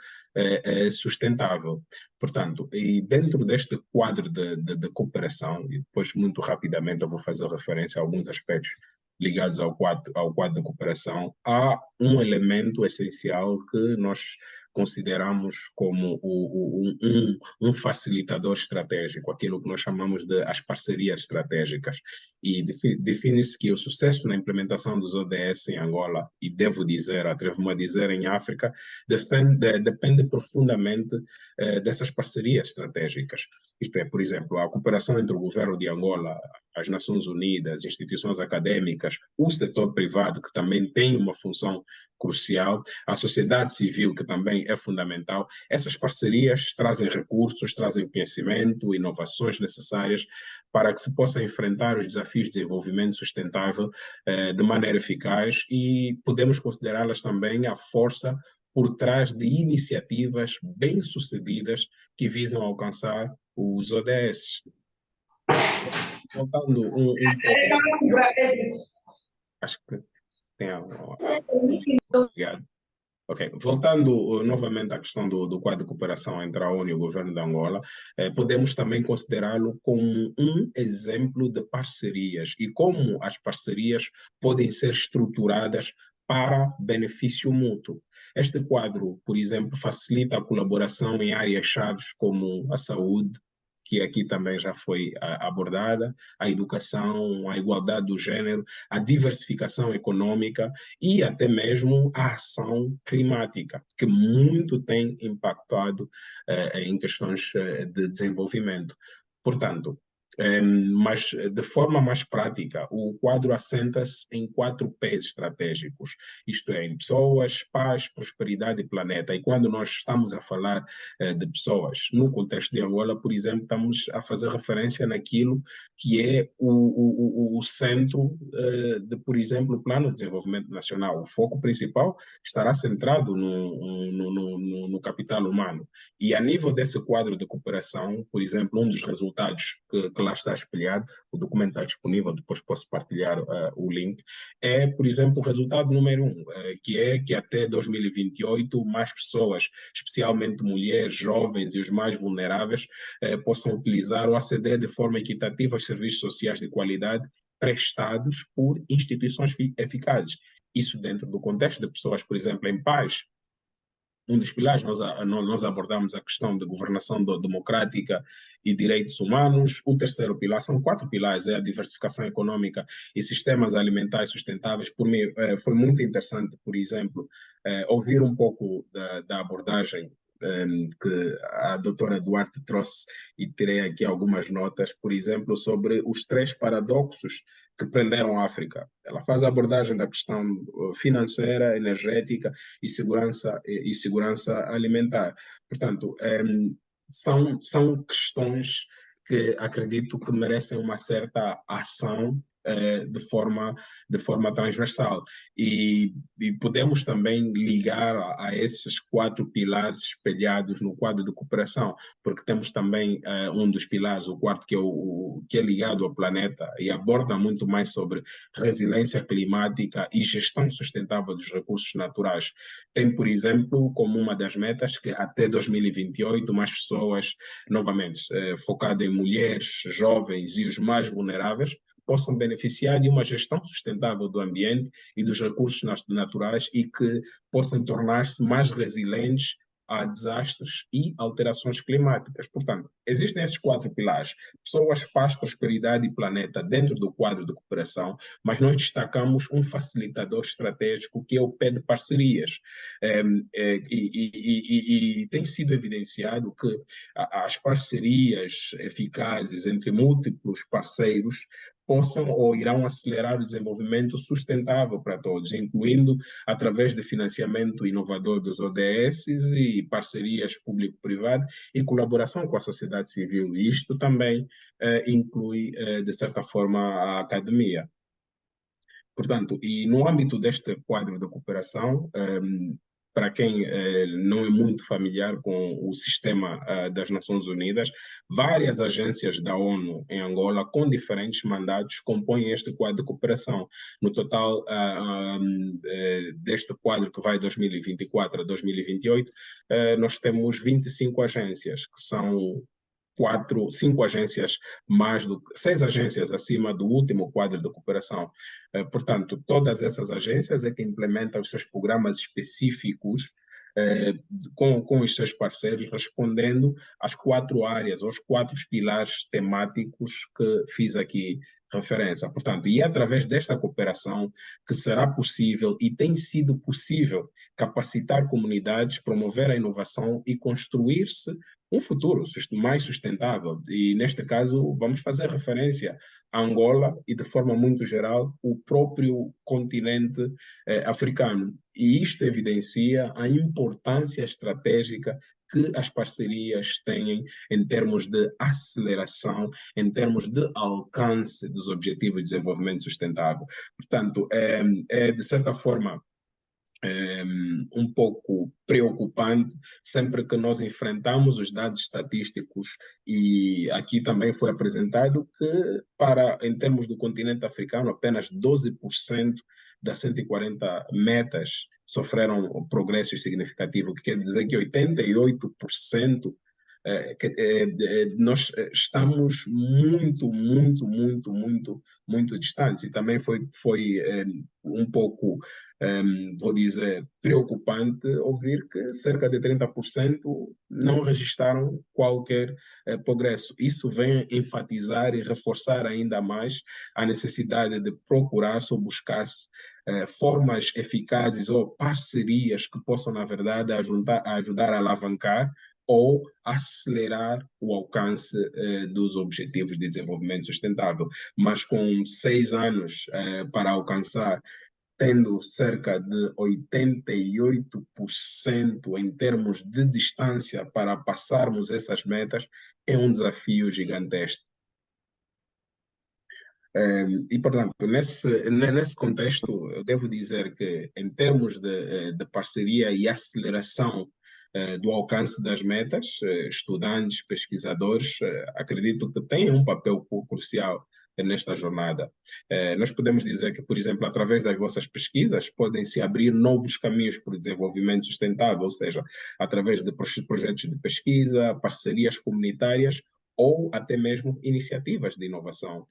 sustentável. Portanto, e dentro deste quadro de cooperação, e depois muito rapidamente eu vou fazer referência a alguns aspectos ligados ao quadro de cooperação, há um elemento essencial que nós consideramos como um facilitador estratégico, aquilo que nós chamamos de as parcerias estratégicas. E define-se que o sucesso na implementação dos ODS em Angola, e devo dizer, atrevo-me a dizer, em África, depende profundamente dessas parcerias estratégicas. Isto é, por exemplo, a cooperação entre o governo de Angola, as Nações Unidas, instituições acadêmicas, o setor privado, que também tem uma função crucial, a sociedade civil, que também é fundamental. Essas parcerias trazem recursos, trazem conhecimento, inovações necessárias para que se possa enfrentar os desafios de desenvolvimento sustentável de maneira eficaz, e podemos considerá-las também a força por trás de iniciativas bem-sucedidas que visam alcançar os ODS. Voltando um pouco... Acho que tem algo. Obrigado. Ok, voltando novamente à questão do quadro de cooperação entre a ONU e o governo de Angola, podemos também considerá-lo como um exemplo de parcerias e como as parcerias podem ser estruturadas para benefício mútuo. Este quadro, por exemplo, facilita a colaboração em áreas-chave como a saúde, que aqui também já foi abordada, a educação, a igualdade do género, a diversificação econômica e até mesmo a ação climática, que muito tem impactado em questões de desenvolvimento. Portanto, mas de forma mais prática, o quadro assenta-se em 4 P's estratégicos, isto é, em pessoas, paz, prosperidade e planeta. E quando nós estamos a falar de pessoas, no contexto de Angola, por exemplo, estamos a fazer referência naquilo que é o centro de, por exemplo, o Plano de Desenvolvimento Nacional. O foco principal estará centrado no capital humano. E a nível desse quadro de cooperação, por exemplo, um dos resultados que lá está espelhado, o documento está disponível, depois posso partilhar o link, é, por exemplo, o resultado número 1, que é que até 2028 mais pessoas, especialmente mulheres, jovens e os mais vulneráveis, possam utilizar ou aceder de forma equitativa aos serviços sociais de qualidade prestados por instituições eficazes. Isso dentro do contexto de pessoas, por exemplo, em paz. Um dos pilares, nós abordamos a questão de governação democrática e direitos humanos. O terceiro pilar, são 4 pilares, é a diversificação econômica e sistemas alimentares sustentáveis. Por mim, foi muito interessante, por exemplo, ouvir um pouco da abordagem que a doutora Duarte trouxe, e tirei aqui algumas notas, por exemplo, sobre os 3 paradoxos que prenderam a África. Ela faz a abordagem da questão financeira, energética e segurança alimentar. Portanto, são questões que acredito que merecem uma certa ação de forma transversal. E podemos também ligar a esses 4 pilares espelhados no quadro de cooperação, porque temos também um dos pilares, o quarto, que é ligado ao planeta e aborda muito mais sobre resiliência climática e gestão sustentável dos recursos naturais. Tem, por exemplo, como uma das metas que até 2028 mais pessoas, novamente, focado em mulheres, jovens e os mais vulneráveis, possam beneficiar de uma gestão sustentável do ambiente e dos recursos naturais e que possam tornar-se mais resilientes a desastres e alterações climáticas. Portanto, existem esses 4 pilares: pessoas, paz, prosperidade e planeta dentro do quadro de cooperação, mas nós destacamos um facilitador estratégico que é o P de parcerias. E tem sido evidenciado que as parcerias eficazes entre múltiplos parceiros possam ou irão acelerar o desenvolvimento sustentável para todos, incluindo através de financiamento inovador dos ODS e parcerias público-privado e colaboração com a sociedade civil. Isto também inclui, de certa forma, a academia. Portanto, e no âmbito deste quadro de cooperação, para quem não é muito familiar com o sistema das Nações Unidas, várias agências da ONU em Angola, com diferentes mandatos, compõem este quadro de cooperação. No total deste quadro que vai de 2024 a 2028, nós temos 25 agências, que são 5 agências mais do que 6 agências acima do último quadro de cooperação. Portanto, todas essas agências é que implementam os seus programas específicos com os seus parceiros, respondendo às 4 áreas, aos 4 pilares temáticos que fiz aqui referência. Portanto, e é através desta cooperação que será possível e tem sido possível capacitar comunidades, promover a inovação e construir-se um futuro mais sustentável. E, neste caso, vamos fazer referência a Angola e, de forma muito geral, o próprio continente africano. E isto evidencia a importância estratégica que as parcerias têm em termos de aceleração, em termos de alcance dos Objetivos de Desenvolvimento Sustentável. Portanto, de certa forma, um pouco preocupante sempre que nós enfrentamos os dados estatísticos, e aqui também foi apresentado que, em termos do continente africano, apenas 12% das 140 metas sofreram progresso significativo, que quer dizer que 88% nós estamos muito distantes. E também foi um pouco, vou dizer, preocupante ouvir que cerca de 30% não registraram qualquer progresso. Isso vem enfatizar e reforçar ainda mais a necessidade de procurar-se ou buscar-se formas eficazes ou parcerias que possam, na verdade, ajudar a alavancar ou acelerar o alcance dos Objetivos de Desenvolvimento Sustentável. Mas com 6 anos para alcançar, tendo cerca de 88% em termos de distância para passarmos essas metas, é um desafio gigantesco. E, portanto, nesse contexto, eu devo dizer que, em termos de parceria e aceleração do alcance das metas, estudantes, pesquisadores, acredito que têm um papel crucial nesta jornada. Nós podemos dizer que, por exemplo, através das vossas pesquisas, podem-se abrir novos caminhos para o desenvolvimento sustentável, ou seja, através de projetos de pesquisa, parcerias comunitárias, ou até mesmo iniciativas de inovação.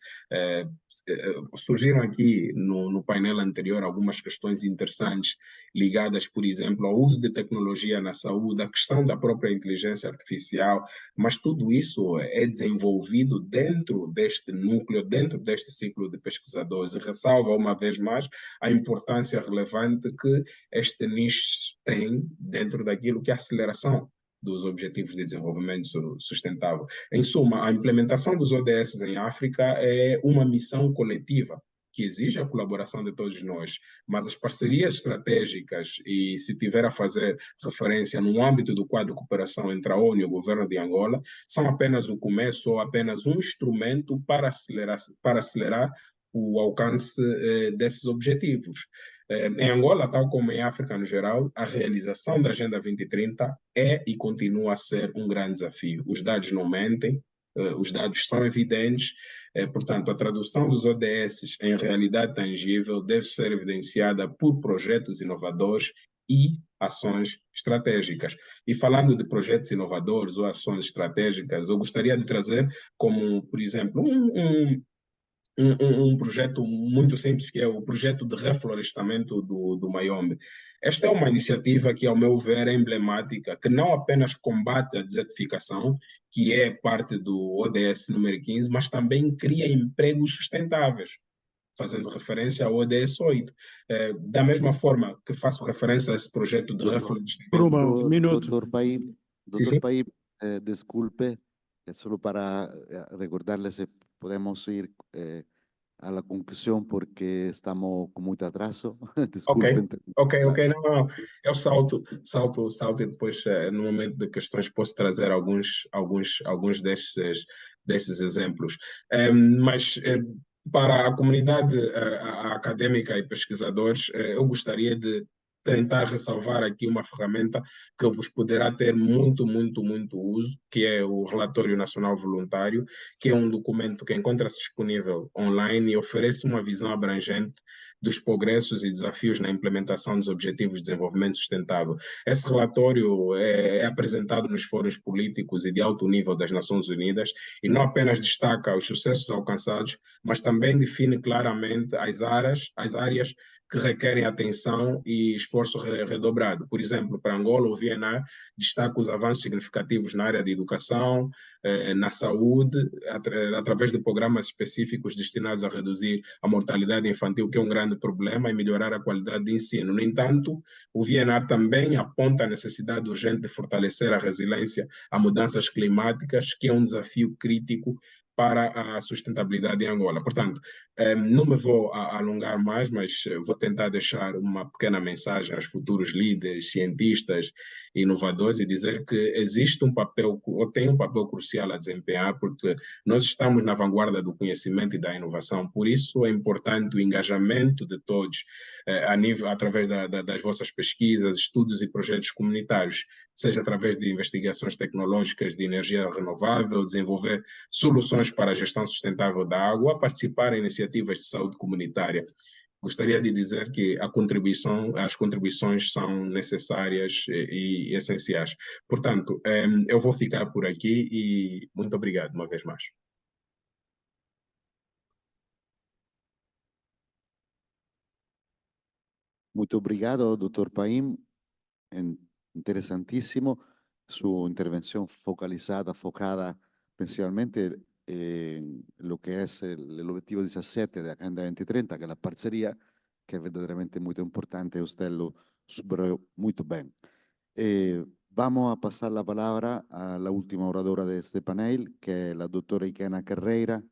Surgiram aqui no painel anterior algumas questões interessantes ligadas, por exemplo, ao uso de tecnologia na saúde, a questão da própria inteligência artificial, mas tudo isso é desenvolvido dentro deste núcleo, dentro deste ciclo de pesquisadores, e ressalva uma vez mais a importância relevante que este nicho tem dentro daquilo que é a aceleração dos Objetivos de Desenvolvimento Sustentável. Em suma, a implementação dos ODS em África é uma missão coletiva que exige a colaboração de todos nós, mas as parcerias estratégicas, e se tiver a fazer referência no âmbito do quadro de cooperação entre a ONU e o governo de Angola, são apenas o começo ou apenas um instrumento para acelerar o alcance desses objetivos. Em Angola, tal como em África no geral, a realização da Agenda 2030 é e continua a ser um grande desafio. Os dados não mentem, os dados são evidentes, portanto, a tradução dos ODS em realidade tangível deve ser evidenciada por projetos inovadores e ações estratégicas. E falando de projetos inovadores ou ações estratégicas, eu gostaria de trazer como, por exemplo, um projeto muito simples, que é o projeto de reflorestamento do Mayombe. Esta é uma iniciativa que, ao meu ver, é emblemática, que não apenas combate a desertificação, que é parte do ODS número 15, mas também cria empregos sustentáveis, fazendo referência ao ODS 8. Da mesma forma que faço referência a esse projeto de reflorestamento... Doctor Pai, disculpe, solo para recordarle si podemos ir a la conclusión porque estamos con mucho atraso. Disculpen. Ok, não. Eu salto e depois, no momento de questões, posso trazer alguns desses exemplos. Mas para a comunidade acadêmica e pesquisadores, eu gostaria de tentar ressalvar aqui uma ferramenta que vos poderá ter muito uso, que é o Relatório Nacional Voluntário, que é um documento que encontra-se disponível online e oferece uma visão abrangente dos progressos e desafios na implementação dos Objetivos de Desenvolvimento Sustentável. Esse relatório é apresentado nos fóruns políticos e de alto nível das Nações Unidas e não apenas destaca os sucessos alcançados, mas também define claramente as áreas que requerem atenção e esforço redobrado. Por exemplo, para Angola, o VNA destaca os avanços significativos na área de educação, na saúde, através de programas específicos destinados a reduzir a mortalidade infantil, que é um grande problema, e melhorar a qualidade de ensino. No entanto, o VNA também aponta a necessidade urgente de fortalecer a resiliência a mudanças climáticas, que é um desafio crítico para a sustentabilidade em Angola. Portanto, não me vou alongar mais, mas vou tentar deixar uma pequena mensagem aos futuros líderes, cientistas, inovadores, e dizer que existe um papel, ou tem um papel crucial a desempenhar, porque nós estamos na vanguarda do conhecimento e da inovação. Por isso é importante o engajamento de todos, através das vossas pesquisas, estudos e projetos comunitários, seja através de investigações tecnológicas de energia renovável, desenvolver soluções para a gestão sustentável da água, participar em iniciativas de saúde comunitária. Gostaria de dizer que as contribuições são necessárias e essenciais. Portanto, eu vou ficar por aqui e muito obrigado uma vez mais. Muito obrigado, Dr. Paim. Interessantíssimo. Su intervención focada principalmente en lo que es el objetivo 17 de Agenda 2030, que es la parcería, que es verdaderamente muy importante. Usted lo subrayó muy bien. Vamos a pasar la palabra a la última oradora de este panel, que es la doctora Ikena Carreira,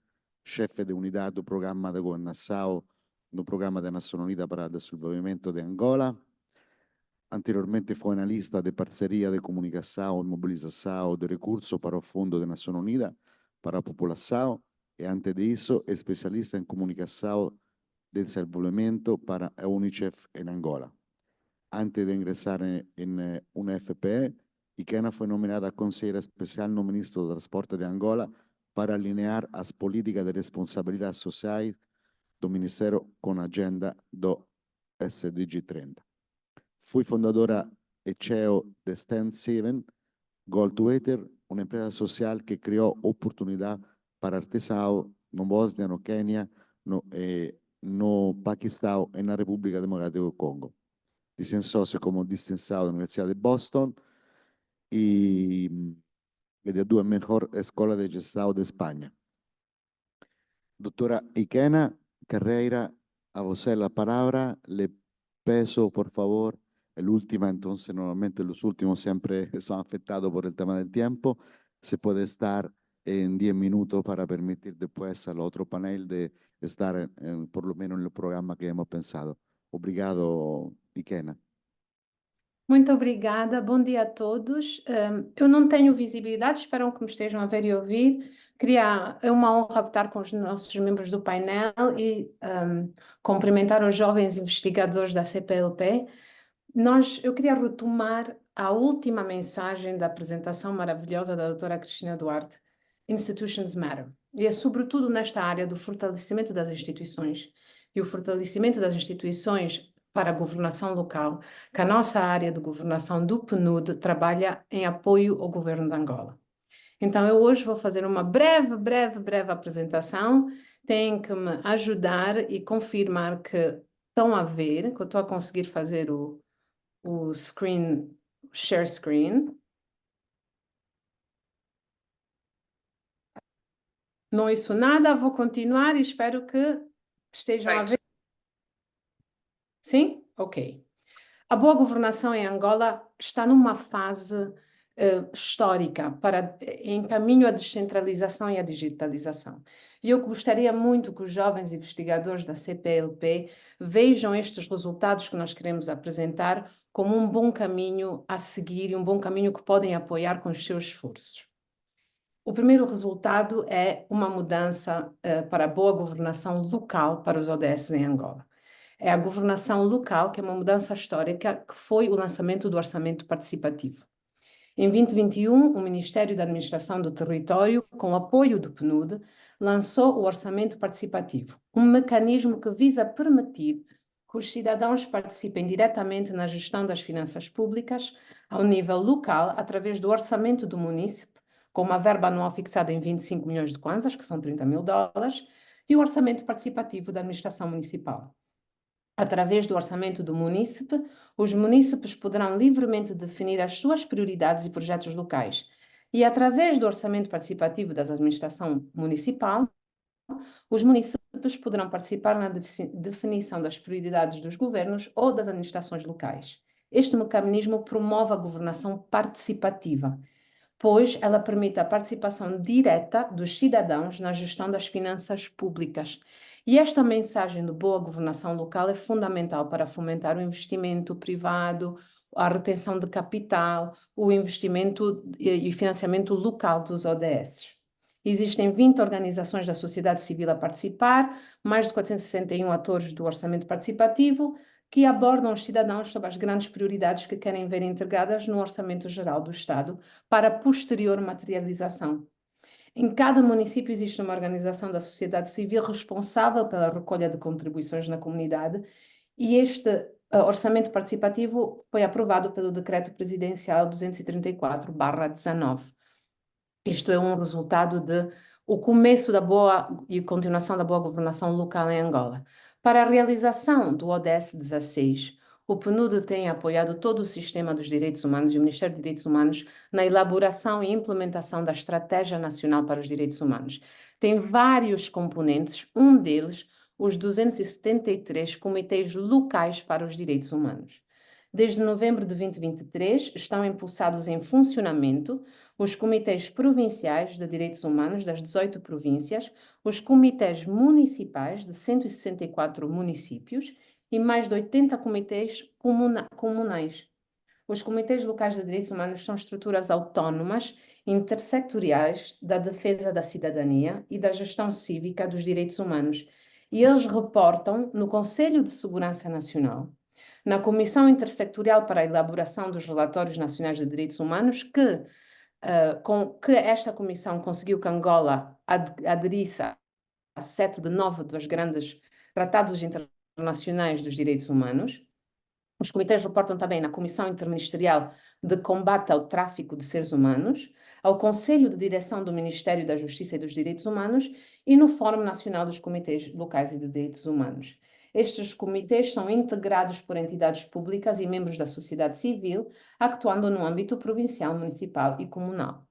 jefe de unidad do programa de governação no Programa de Naciones Unidas para el Desenvolvimiento de Angola. Anteriormente fue analista de parcería de comunicación y movilización de recursos para el Fondo de Naciones Unidas para la Población, y antes de eso, especialista en comunicación del desenvolvimiento para UNICEF en Angola. Antes de ingresar en una FPE, Ikena fue nominada consejera especial no ministro de Transporte de Angola para alinear las políticas de responsabilidad social do Ministerio con la agenda do SDG 30. Fui fundadora e CEO de Stand 7 Goldwater, una empresa social que creó oportunidad para artesanos no Bosnia, no Kenia, no Pakistán y en la República Democrática del Congo. Licencióse como distinção da Universidade de Boston e é da melhor escola de gestão de Espanha. Doutora Ikena Carreira, a você a palavra. Le peço, por favor, el última, entonces normalmente los últimos siempre son afectados por el tema del tiempo. Se puede estar en 10 minutos para permitir después al otro panel de estar por lo menos en el programa que hemos pensado. Obrigado, Ikena. Muito obrigada, bom dia a todos. Eu não tenho visibilidade, espero que me estejam a ver e ouvir. É uma honra estar com os nossos membros do painel e cumprimentar os jovens investigadores da CPLP. Eu queria retomar a última mensagem da apresentação maravilhosa da doutora Cristina Duarte, Institutions Matter. E é sobretudo nesta área do fortalecimento das instituições e o fortalecimento das instituições para a governação local, que a nossa área de governação do PNUD trabalha em apoio ao governo de Angola. Então, eu hoje vou fazer uma breve apresentação. Tem que me ajudar e confirmar que estão a ver, que eu estou a conseguir fazer o share screen. Não ouço nada, vou continuar e espero que estejam a ver. Sim? Ok. A boa governação em Angola está numa fase histórica em caminho à descentralização e à digitalização. E eu gostaria muito que os jovens investigadores da CPLP vejam estes resultados que nós queremos apresentar como um bom caminho a seguir e um bom caminho que podem apoiar com os seus esforços. O primeiro resultado é uma mudança para a boa governação local para os ODS em Angola. É a governação local, que é uma mudança histórica, que foi o lançamento do orçamento participativo. Em 2021, o Ministério da Administração do Território, com o apoio do PNUD, lançou o orçamento participativo, um mecanismo que visa permitir que os cidadãos participem diretamente na gestão das finanças públicas ao nível local, através do orçamento do munícipe, com uma verba anual fixada em 25 milhões de kwanzas, que são $30 mil, e o orçamento participativo da administração municipal. Através do orçamento do munícipe, os munícipes poderão livremente definir as suas prioridades e projetos locais. E através do orçamento participativo da administração municipal, os munícipes poderão participar na definição das prioridades dos governos ou das administrações locais. Este mecanismo promove a governação participativa, pois ela permite a participação direta dos cidadãos na gestão das finanças públicas. E esta mensagem de boa governação local é fundamental para fomentar o investimento privado, a retenção de capital, o investimento e financiamento local dos ODS. Existem 20 organizações da sociedade civil a participar, mais de 461 atores do orçamento participativo, que abordam os cidadãos sobre as grandes prioridades que querem ver integradas no Orçamento Geral do Estado para posterior materialização. Em cada município existe uma organização da sociedade civil responsável pela recolha de contribuições na comunidade e este orçamento participativo foi aprovado pelo Decreto Presidencial 234/19. Isto é um resultado de o começo da boa e continuação da boa governação local em Angola. Para a realização do ODS 16, o PNUD tem apoiado todo o sistema dos direitos humanos e o Ministério dos Direitos Humanos na elaboração e implementação da Estratégia Nacional para os Direitos Humanos. Tem vários componentes, um deles, os 273 comitês locais para os direitos humanos. Desde novembro de 2023, estão impulsados em funcionamento os comitês provinciais de direitos humanos das 18 províncias, os comitês municipais de 164 municípios e mais de 80 comitês comunais. Os comitês locais de direitos humanos são estruturas autónomas, intersectoriais da defesa da cidadania e da gestão cívica dos direitos humanos, e eles reportam no Conselho de Segurança Nacional, na Comissão Intersectorial para a Elaboração dos Relatórios Nacionais de Direitos Humanos, que esta comissão conseguiu que Angola aderisse a 7 de 9 dos grandes tratados internacionais dos direitos humanos. Os comitês reportam também na Comissão Interministerial de Combate ao Tráfico de Seres Humanos, ao Conselho de Direção do Ministério da Justiça e dos Direitos Humanos e no Fórum Nacional dos Comitês Locais e de Direitos Humanos. Estes comitês são integrados por entidades públicas e membros da sociedade civil, atuando no âmbito provincial, municipal e comunal.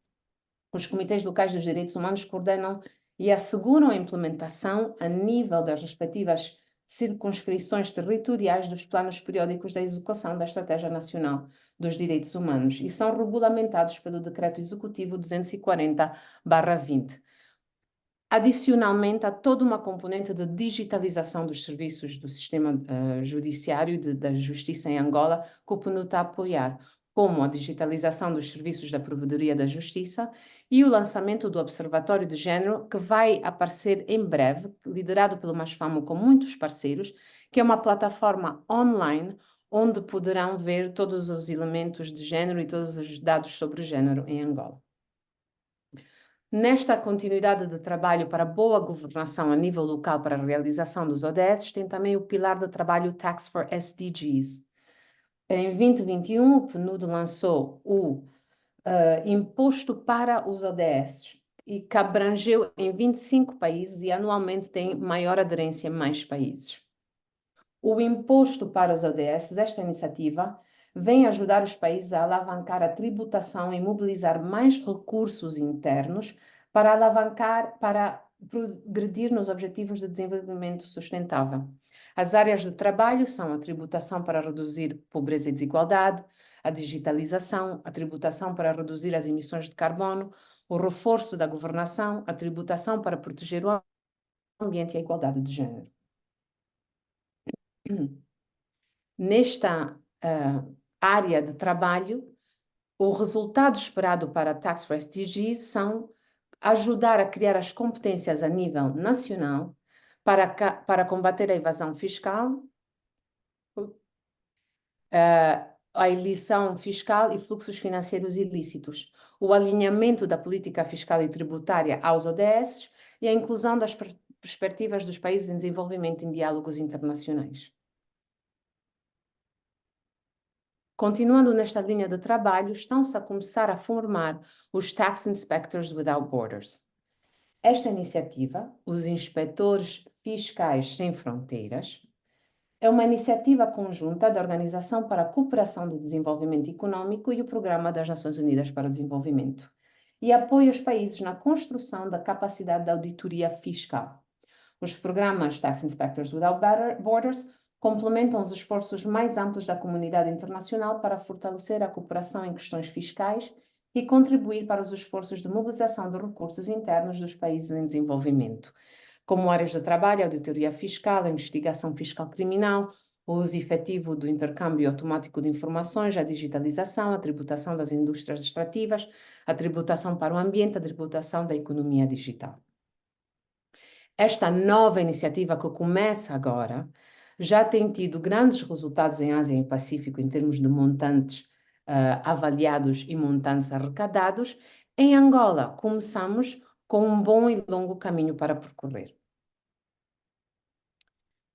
Os comitês locais dos direitos humanos coordenam e asseguram a implementação a nível das respectivas circunscrições territoriais dos planos periódicos da execução da Estratégia Nacional dos Direitos Humanos e são regulamentados pelo Decreto Executivo 240/20. Adicionalmente, há toda uma componente de digitalização dos serviços do sistema judiciário da justiça em Angola que o PNUD está a apoiar, como a digitalização dos serviços da Provedoria da Justiça e o lançamento do Observatório de Género, que vai aparecer em breve, liderado pelo Masfamo com muitos parceiros, que é uma plataforma online onde poderão ver todos os elementos de género e todos os dados sobre o género em Angola. Nesta continuidade de trabalho para boa governação a nível local para a realização dos ODS, tem também o pilar de trabalho Tax for SDGs. Em 2021, o PNUD lançou o Imposto para os ODS, e que abrangeu em 25 países e anualmente tem maior aderência em mais países. O Imposto para os ODS, esta iniciativa, vem ajudar os países a alavancar a tributação e mobilizar mais recursos internos para progredir nos Objetivos de Desenvolvimento Sustentável. As áreas de trabalho são a tributação para reduzir pobreza e desigualdade, a digitalização, a tributação para reduzir as emissões de carbono, o reforço da governação, a tributação para proteger o ambiente e a igualdade de género. Nesta área de trabalho, o resultado esperado para a Tax for SDGs são ajudar a criar as competências a nível nacional para combater a evasão fiscal, a elusião fiscal e fluxos financeiros ilícitos, o alinhamento da política fiscal e tributária aos ODS e a inclusão das perspectivas dos países em desenvolvimento em diálogos internacionais. Continuando nesta linha de trabalho, estão-se a começar a formar os Tax Inspectors Without Borders. Esta iniciativa, os Inspetores Fiscais Sem Fronteiras, É uma iniciativa conjunta da Organização para a Cooperação de Desenvolvimento Econômico e o Programa das Nações Unidas para o Desenvolvimento, e apoia os países na construção da capacidade de auditoria fiscal. Os programas Tax Inspectors Without Borders complementam os esforços mais amplos da comunidade internacional para fortalecer a cooperação em questões fiscais e contribuir para os esforços de mobilização de recursos internos dos países em desenvolvimento, como áreas de trabalho, auditoria fiscal, a investigação fiscal criminal, o uso efetivo do intercâmbio automático de informações, a digitalização, a tributação das indústrias extrativas, a tributação para o ambiente, a tributação da economia digital. Esta nova iniciativa que começa agora já tem tido grandes resultados em Ásia e Pacífico em termos de montantes avaliados e montantes arrecadados. Em Angola, começamos com um bom e longo caminho para percorrer.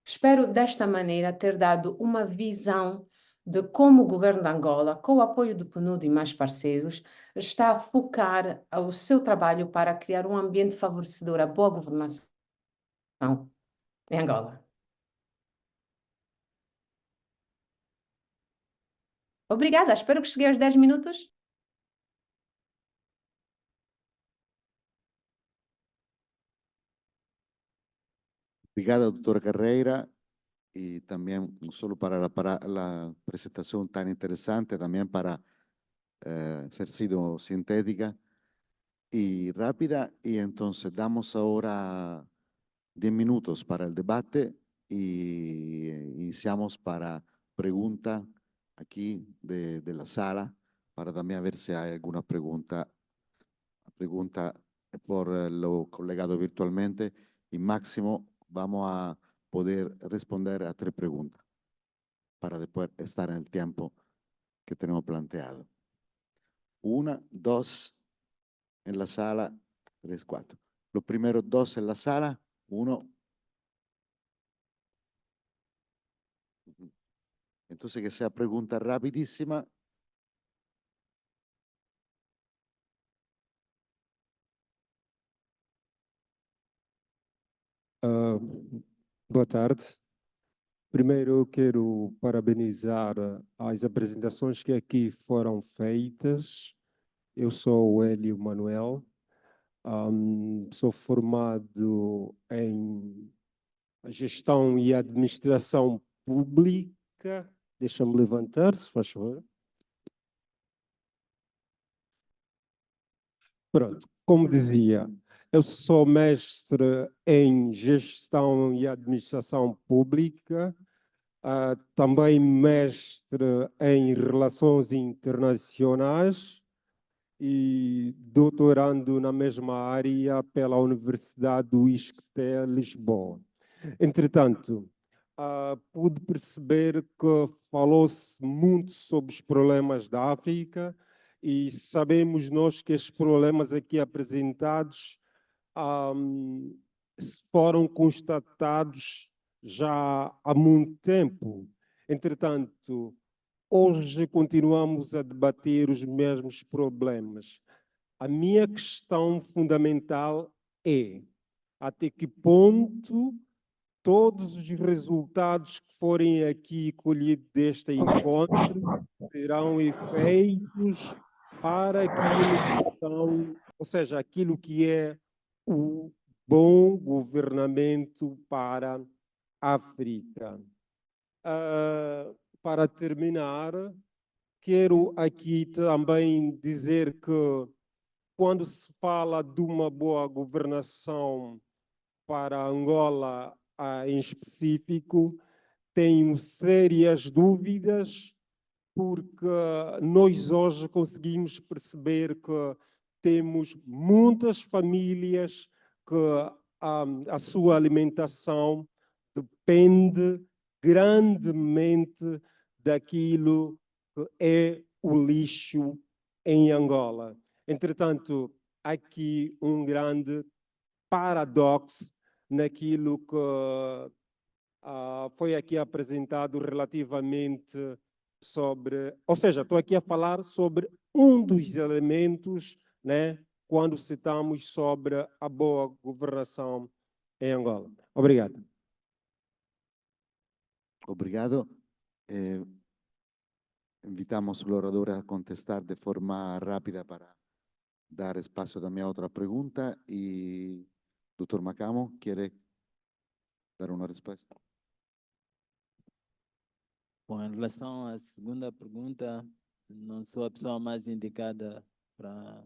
Espero, desta maneira, ter dado uma visão de como o governo de Angola, com o apoio do PNUD e mais parceiros, está a focar o seu trabalho para criar um ambiente favorecedor à boa governação em Angola. Obrigada, espero que cheguei aos 10 minutos. Obrigada, doutora Carreira, y también no solo para la presentación tan interesante, también para ser sido sintética y rápida. Y entonces damos ahora 10 minutos para el debate y iniciamos para pregunta aquí de la sala, para también ver si hay alguna pregunta por lo colegado virtualmente, y máximo vamos a poder responder a 3 preguntas para después estar en el tiempo que tenemos planteado. 1, 2 en la sala, 3, 4. Los primeros 2 en la sala, 1. Entonces que sea pregunta rapidísima. Boa tarde. Primeiro, eu quero parabenizar as apresentações que aqui foram feitas. Eu sou o Hélio Manuel, sou formado em gestão e administração pública. Deixa-me levantar, se faz favor. Pronto, como dizia, eu sou mestre em gestão e administração pública, também mestre em relações internacionais e doutorando na mesma área pela Universidade do ISCTE, Lisboa. Entretanto, pude perceber que falou-se muito sobre os problemas da África e sabemos nós que estes problemas aqui apresentados foram constatados já há muito tempo. Entretanto, hoje continuamos a debater os mesmos problemas. A minha questão fundamental é até que ponto todos os resultados que forem aqui colhidos deste encontro terão efeitos para aquilo que são, ou seja, aquilo que é o bom governamento para a África. Para terminar, quero aqui também dizer que quando se fala de uma boa governação para Angola em específico, tenho sérias dúvidas, porque nós hoje conseguimos perceber que temos muitas famílias que a sua alimentação depende grandemente daquilo que é o lixo em Angola. Entretanto, há aqui um grande paradoxo naquilo que foi aqui apresentado relativamente sobre... Ou seja, estou aqui a falar sobre um dos elementos, né, quando citamos sobre a boa governação em Angola. Obrigado. Obrigado. Invitamos al orador a contestar de forma rápida para dar espacio también a otra pregunta. Y doctor Macamo, ¿quiere dar una respuesta? Bom, em relação à segunda pergunta, não sou a pessoa mais indicada para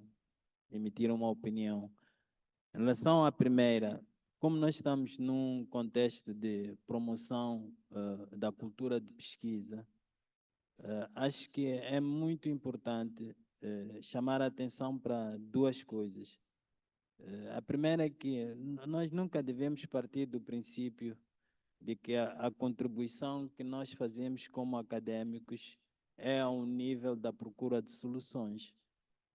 emitir uma opinião. Em relação à primeira, como nós estamos num contexto de promoção da cultura de pesquisa, acho que é muito importante chamar a atenção para duas coisas. A primeira é que nós nunca devemos partir do princípio de que a contribuição que nós fazemos como acadêmicos é ao nível da procura de soluções.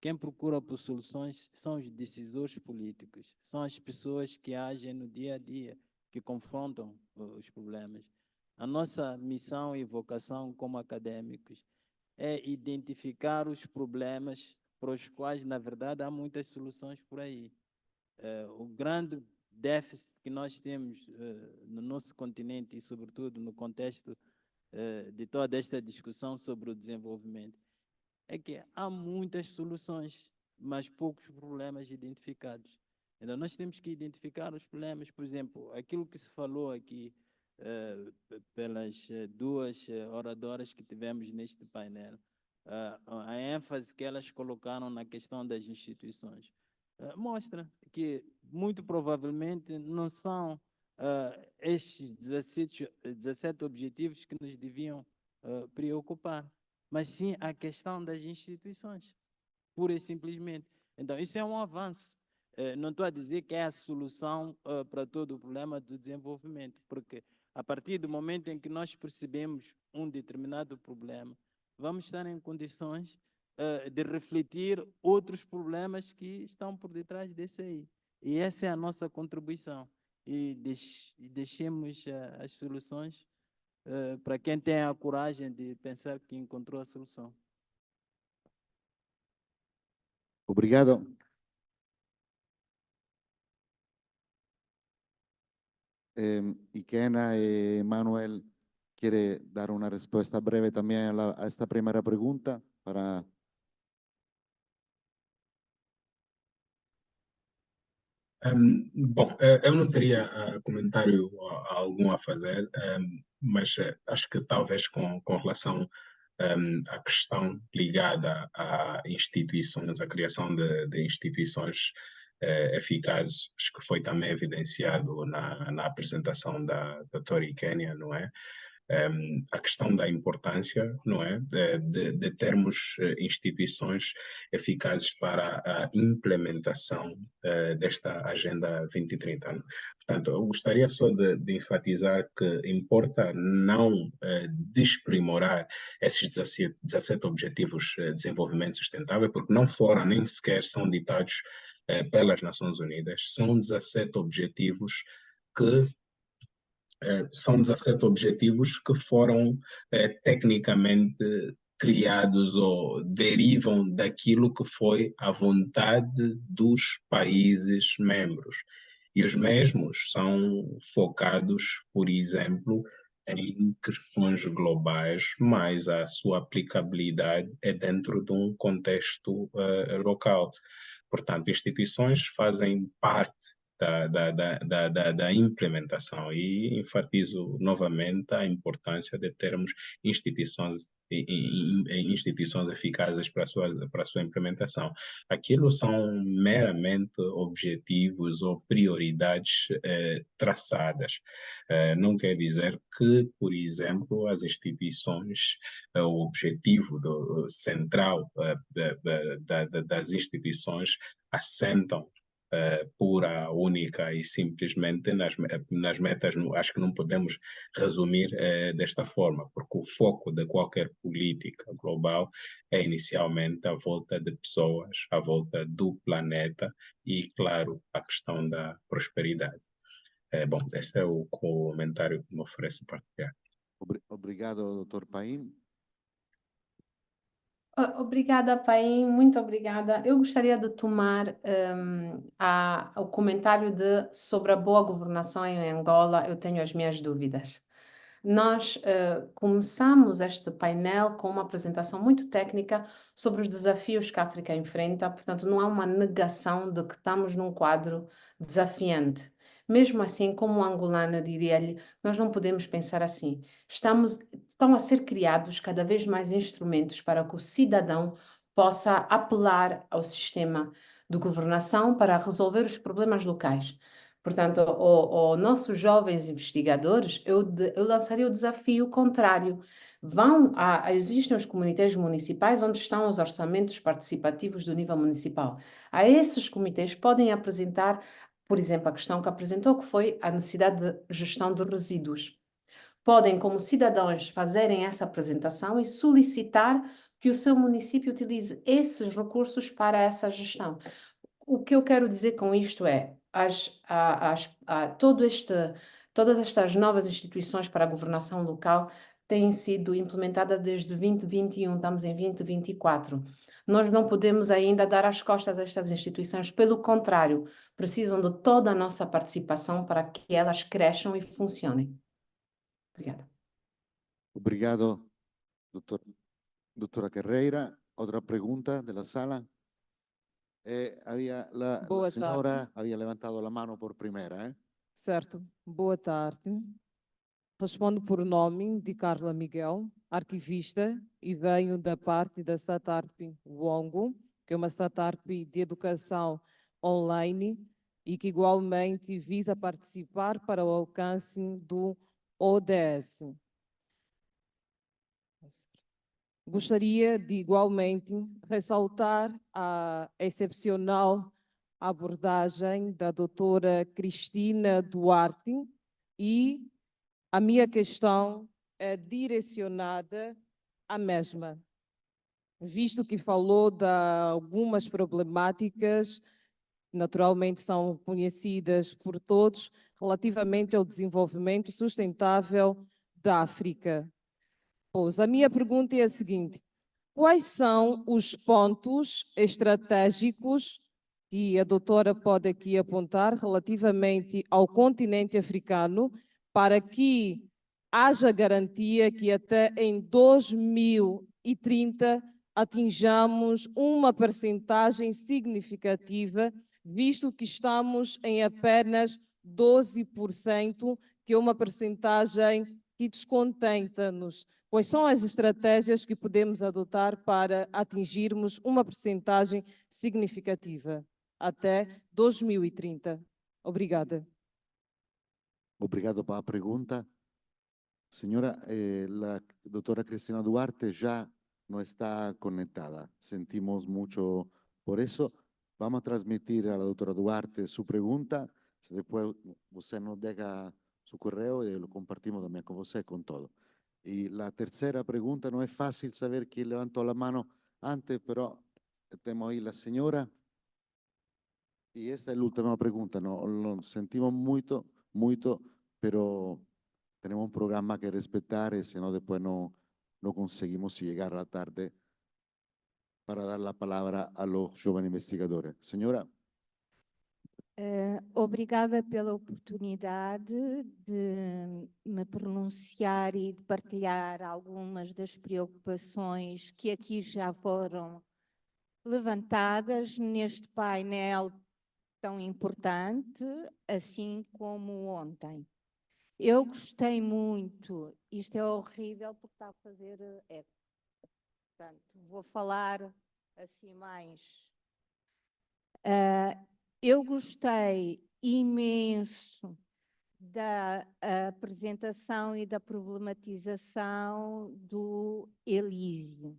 Quem procura por soluções são os decisores políticos, são as pessoas que agem no dia a dia, que confrontam os problemas. A nossa missão e vocação como acadêmicos é identificar os problemas para os quais, na verdade, há muitas soluções por aí. O grande déficit que nós temos no nosso continente e, sobretudo, no contexto de toda esta discussão sobre o desenvolvimento, é que há muitas soluções, mas poucos problemas identificados. Então, nós temos que identificar os problemas. Por exemplo, aquilo que se falou aqui pelas duas oradoras que tivemos neste painel, a ênfase que elas colocaram na questão das instituições, mostra que, muito provavelmente, não são estes 17 objetivos que nos deviam preocupar, mas sim a questão das instituições, pura e simplesmente. Então, isso é um avanço. Não estou a dizer que é a solução para todo o problema do desenvolvimento, porque a partir do momento em que nós percebemos um determinado problema, vamos estar em condições de refletir outros problemas que estão por detrás desse aí. E essa é a nossa contribuição. E deixemos as soluções para quem tem a coragem de pensar que encontrou a solução. Obrigado. Ikena y Manuel, ¿quiere dar una respuesta breve también a esta primera pregunta? Bom, eu não teria comentário algum a fazer, mas acho que talvez com relação à questão ligada a instituições, a criação de instituições eficazes, acho que foi também evidenciado na apresentação da Tori Kenya, não é? A questão da importância, não é, de termos instituições eficazes para a implementação desta Agenda 2030. Portanto, eu gostaria só de enfatizar que importa não desprimorar esses 17 Objetivos de Desenvolvimento Sustentável, porque não foram, nem sequer são ditados pelas Nações Unidas. São 17 objetivos que são 17 objetivos que foram tecnicamente criados ou derivam daquilo que foi a vontade dos países membros. E os mesmos são focados, por exemplo, em questões globais, mas a sua aplicabilidade é dentro de um contexto local. Portanto, instituições fazem parte da implementação e enfatizo novamente a importância de termos instituições eficazes para a sua implementação. Aquilo são meramente objetivos ou prioridades traçadas. Não quer dizer que, por exemplo, as instituições, o objetivo central das instituições assentam pura, única e simplesmente nas metas. Acho que não podemos resumir desta forma, porque o foco de qualquer política global é inicialmente à volta de pessoas, à volta do planeta e, claro, a questão da prosperidade. Bom, esse é o comentário que me ofereço partilhar. Obrigado, Dr. Paim. Obrigada, Paim, muito obrigada. Eu gostaria de tomar o comentário sobre a boa governação em Angola. Eu tenho as minhas dúvidas. Nós começamos este painel com uma apresentação muito técnica sobre os desafios que a África enfrenta, portanto, não há uma negação de que estamos num quadro desafiante. Mesmo assim, como angolana, diria-lhe, nós não podemos pensar assim. Estão a ser criados cada vez mais instrumentos para que o cidadão possa apelar ao sistema de governação para resolver os problemas locais. Portanto, aos nossos jovens investigadores, eu lançaria o desafio contrário. Existem os comitês municipais onde estão os orçamentos participativos do nível municipal. A esses comitês podem apresentar, por exemplo, a questão que apresentou, que foi a necessidade de gestão de resíduos. Podem, como cidadãos, fazerem essa apresentação e solicitar que o seu município utilize esses recursos para essa gestão. O que eu quero dizer com isto é, todas estas novas instituições para a governação local têm sido implementadas desde 2021, estamos em 2024. Nós não podemos ainda dar as costas a estas instituições, pelo contrário, precisam de toda a nossa participação para que elas cresçam e funcionem. Obrigada. Obrigado, doutora Carreira. Outra pergunta da sala? La Boa senhora tarde. havia levantado a mão por primeira, Certo. Boa tarde. Respondo por nome de Carla Miguel, arquivista, e venho da parte da startup Wongo, que é uma startup de educação online e que igualmente visa participar para o alcance do ODS. Gostaria de igualmente ressaltar a excepcional abordagem da doutora Cristina Duarte e a minha questão é direcionada à mesma, visto que falou de algumas problemáticas, naturalmente são conhecidas por todos, relativamente ao desenvolvimento sustentável da África. Pois, a minha pergunta é a seguinte: quais são os pontos estratégicos que a doutora pode aqui apontar relativamente ao continente africano para que haja garantia que até em 2030 atinjamos uma percentagem significativa, visto que estamos em apenas 12%, que é uma percentagem que descontenta-nos? Quais são as estratégias que podemos adotar para atingirmos uma percentagem significativa até 2030? Obrigada. Obrigado pela pergunta. Senhora, a doutora Cristina Duarte já não está conectada. Sentimos muito por isso. Vamos transmitir à doutora Duarte sua pergunta. Se depois você nos deixa seu correio, lo compartimos também com você, com todo. E a terceira pergunta, não é fácil saber quem levantou a mão antes, pero temos aí a senhora. E esta é a última pergunta. Lo sentimos muito, muito, pero tenemos un programa que respetar, si no después no conseguimos llegar a la tarde para dar la palabra a los jóvenes investigadores. Señora. Obrigada pela oportunidade de me pronunciar e de partilhar algumas das preocupações que aqui já foram levantadas neste painel tão importante, assim como ontem. Eu gostei muito, isto é horrível porque está a fazer eco, portanto, vou falar assim mais. Eu gostei imenso da apresentação e da problematização do Elísio,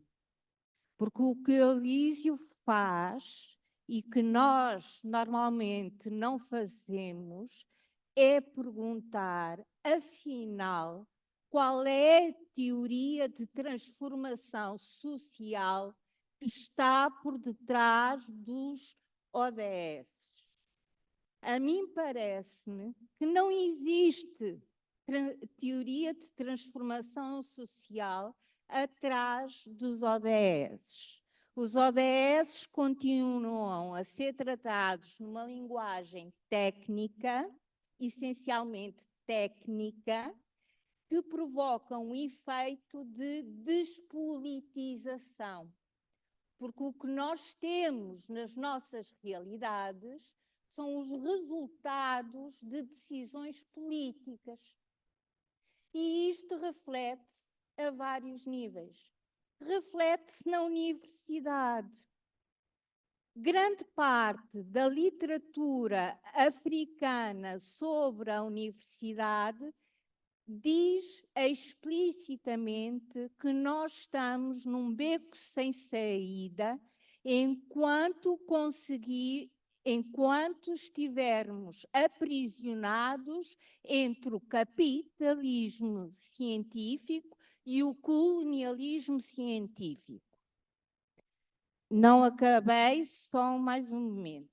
porque o que o Elísio faz e que nós normalmente não fazemos é perguntar, afinal, qual é a teoria de transformação social que está por detrás dos ODS. A mim parece-me que não existe teoria de transformação social atrás dos ODS. Os ODS continuam a ser tratados numa linguagem técnica, essencialmente técnica, que provocam um efeito de despolitização. Porque o que nós temos nas nossas realidades são os resultados de decisões políticas. E isto reflete-se a vários níveis. Reflete-se na universidade. Grande parte da literatura africana sobre a universidade diz explicitamente que nós estamos num beco sem saída enquanto estivermos aprisionados entre o capitalismo científico e o colonialismo científico. Não acabei, só mais um momento.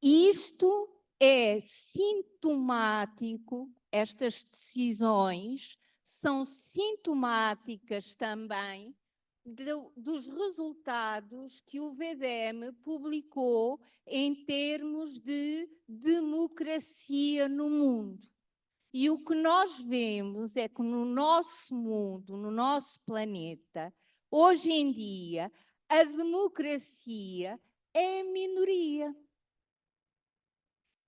Isto é sintomático, estas decisões são sintomáticas também dos resultados que o VDM publicou em termos de democracia no mundo. E o que nós vemos é que no nosso mundo, no nosso planeta, hoje em dia, a democracia é a minoria.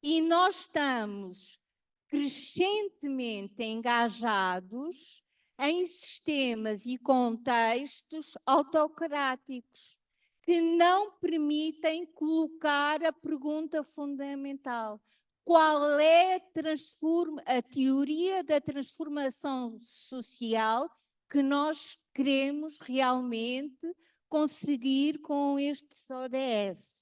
E nós estamos crescentemente engajados em sistemas e contextos autocráticos que não permitem colocar a pergunta fundamental: qual é a teoria da transformação social que nós queremos realmente conseguir com estes ODS?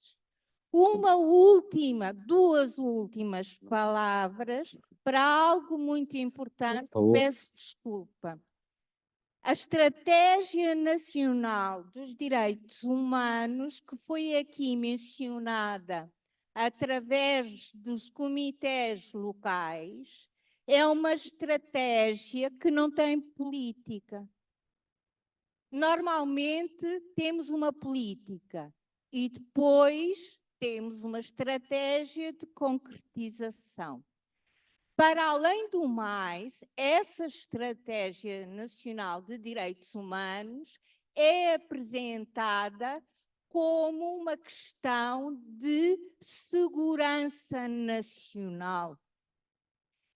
Duas últimas palavras para algo muito importante, peço desculpa. A Estratégia Nacional dos Direitos Humanos, que foi aqui mencionada através dos comitês locais, é uma estratégia que não tem política. Normalmente temos uma política e depois temos uma estratégia de concretização. Para além do mais, essa Estratégia Nacional de Direitos Humanos é apresentada como uma questão de segurança nacional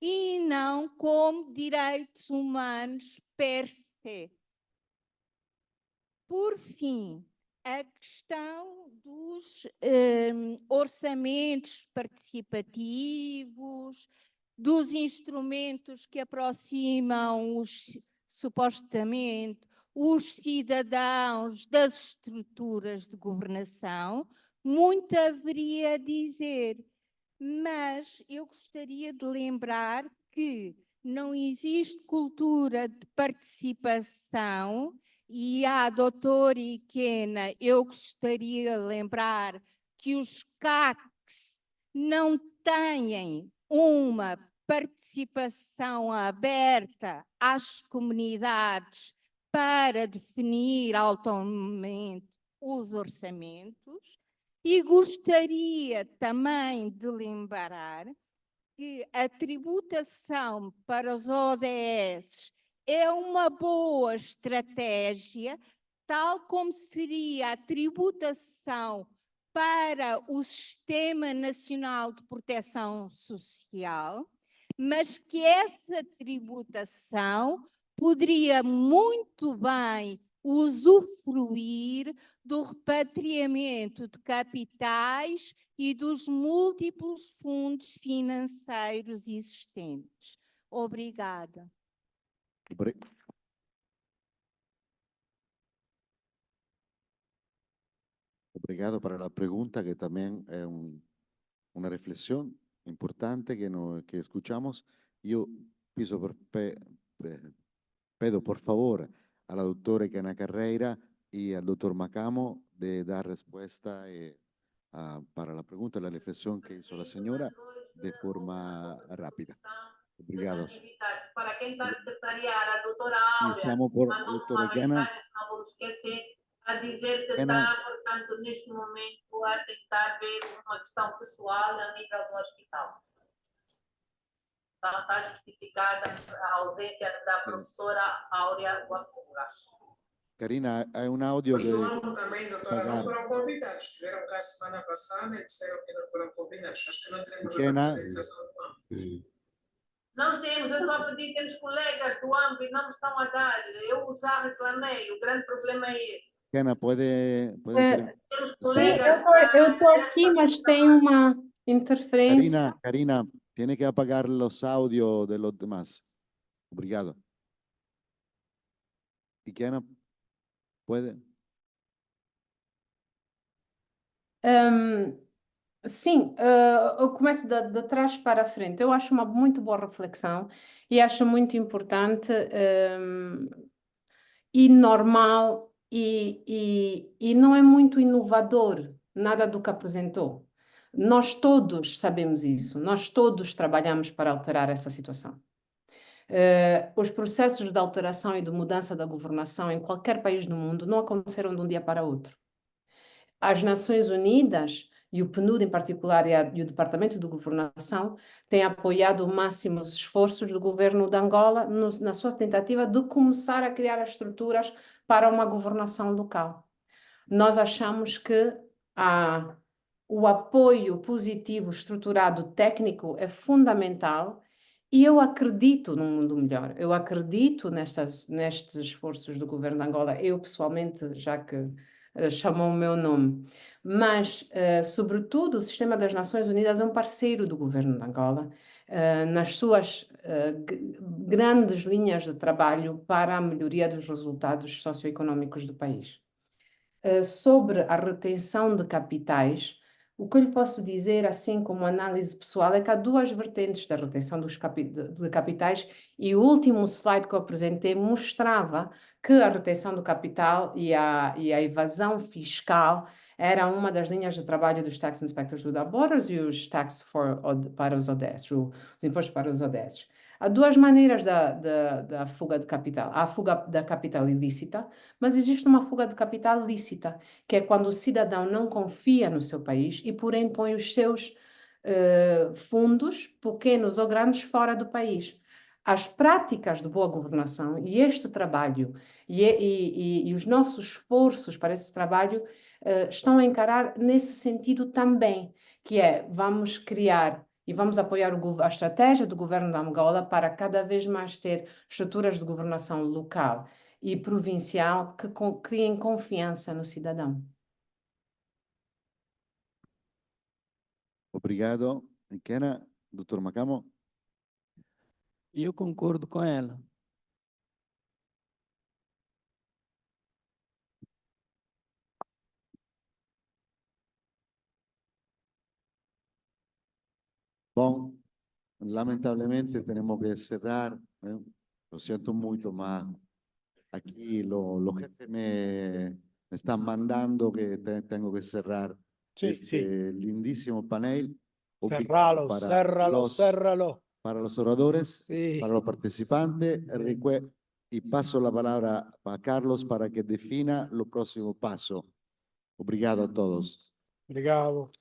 e não como direitos humanos per se. Por fim, a questão dos orçamentos participativos, dos instrumentos que aproximam supostamente os cidadãos das estruturas de governação, muito haveria a dizer, mas eu gostaria de lembrar que não existe cultura de participação. E à doutora Iquena, eu gostaria de lembrar que os CACs não têm uma participação aberta às comunidades para definir autonomamente os orçamentos. E gostaria também de lembrar que a tributação para os ODS é uma boa estratégia, tal como seria a tributação para o Sistema Nacional de Proteção Social, mas que essa tributação poderia muito bem usufruir do repatriamento de capitais e dos múltiplos fundos financeiros existentes. Obrigada. Obrigado por la pregunta, que también es una reflexión importante que escuchamos. Yo pido por favor a la doctora Iquena Carreira y al doctor Macamo de dar respuesta para la pregunta y la reflexión que hizo la señora de forma rápida. Obrigados. Para quem está a secretariar, a doutora Áurea mandou uma mensagem, não vamos esquecer, a dizer que está, portanto, neste momento, a tentar ver uma questão pessoal a nível do hospital. Não está justificada a ausência da professora Áurea Guapura. Karina, há um áudio Os que... do ângulo também, doutora, não foram convidados. Estiveram cá semana passada e disseram que não foram convidados. Acho que não temos representação do âmbito. Não temos, eu só pedi, temos colegas do âmbito e não me estão a dar. Eu já reclamei, o grande problema é esse. Kena, pode Temos colegas eu estou aqui, mas tem uma interferência. Karina, tiene que apagar los audios de los demás. Obrigado. ¿Y Kena puede? Sim, eu começo de trás para a frente. Eu acho uma muito boa reflexão e acho muito importante e normal e não é muito inovador nada do que apresentou. Nós todos sabemos isso, nós todos trabalhamos para alterar essa situação. Os processos de alteração e de mudança da governação em qualquer país do mundo não aconteceram de um dia para outro. As Nações Unidas, e o PNUD em particular e o Departamento de Governação, têm apoiado ao máximo os esforços do governo de Angola na sua tentativa de começar a criar as estruturas para uma governação local. Nós achamos que o apoio positivo, estruturado, técnico é fundamental e eu acredito num mundo melhor. Eu acredito nestes esforços do governo de Angola. Eu, pessoalmente, já que chamou o meu nome. Mas, sobretudo, o Sistema das Nações Unidas é um parceiro do governo de Angola nas suas grandes linhas de trabalho para a melhoria dos resultados socioeconômicos do país. Sobre a retenção de capitais, o que eu lhe posso dizer, assim como análise pessoal, é que há duas vertentes da retenção de capitais e o último slide que eu apresentei mostrava que a retenção do capital e a evasão fiscal era uma das linhas de trabalho dos Tax Inspectors Without Borders e os Tax para os ODS, os impostos para os ODS. Há duas maneiras da fuga de capital. Há a fuga da capital ilícita, mas existe uma fuga de capital lícita, que é quando o cidadão não confia no seu país e, porém, põe os seus fundos, pequenos ou grandes, fora do país. As práticas de boa governação e este trabalho e os nossos esforços para esse trabalho estão a encarar nesse sentido também, que é, vamos criar e vamos apoiar a estratégia do governo da Angola para cada vez mais ter estruturas de governação local e provincial que criem confiança no cidadão. Obrigado. Kena, Dr. Macamo. Eu concordo com ela. Bom, lamentablemente tenemos que cerrar. Lo siento mucho, mas aquí los jefes me están mandando que tengo que cerrar este lindísimo panel. Cérralo. Para los oradores, Sí. para los participantes, y paso la palabra a Carlos para que defina lo próximo paso. Obrigado a todos. Obrigado.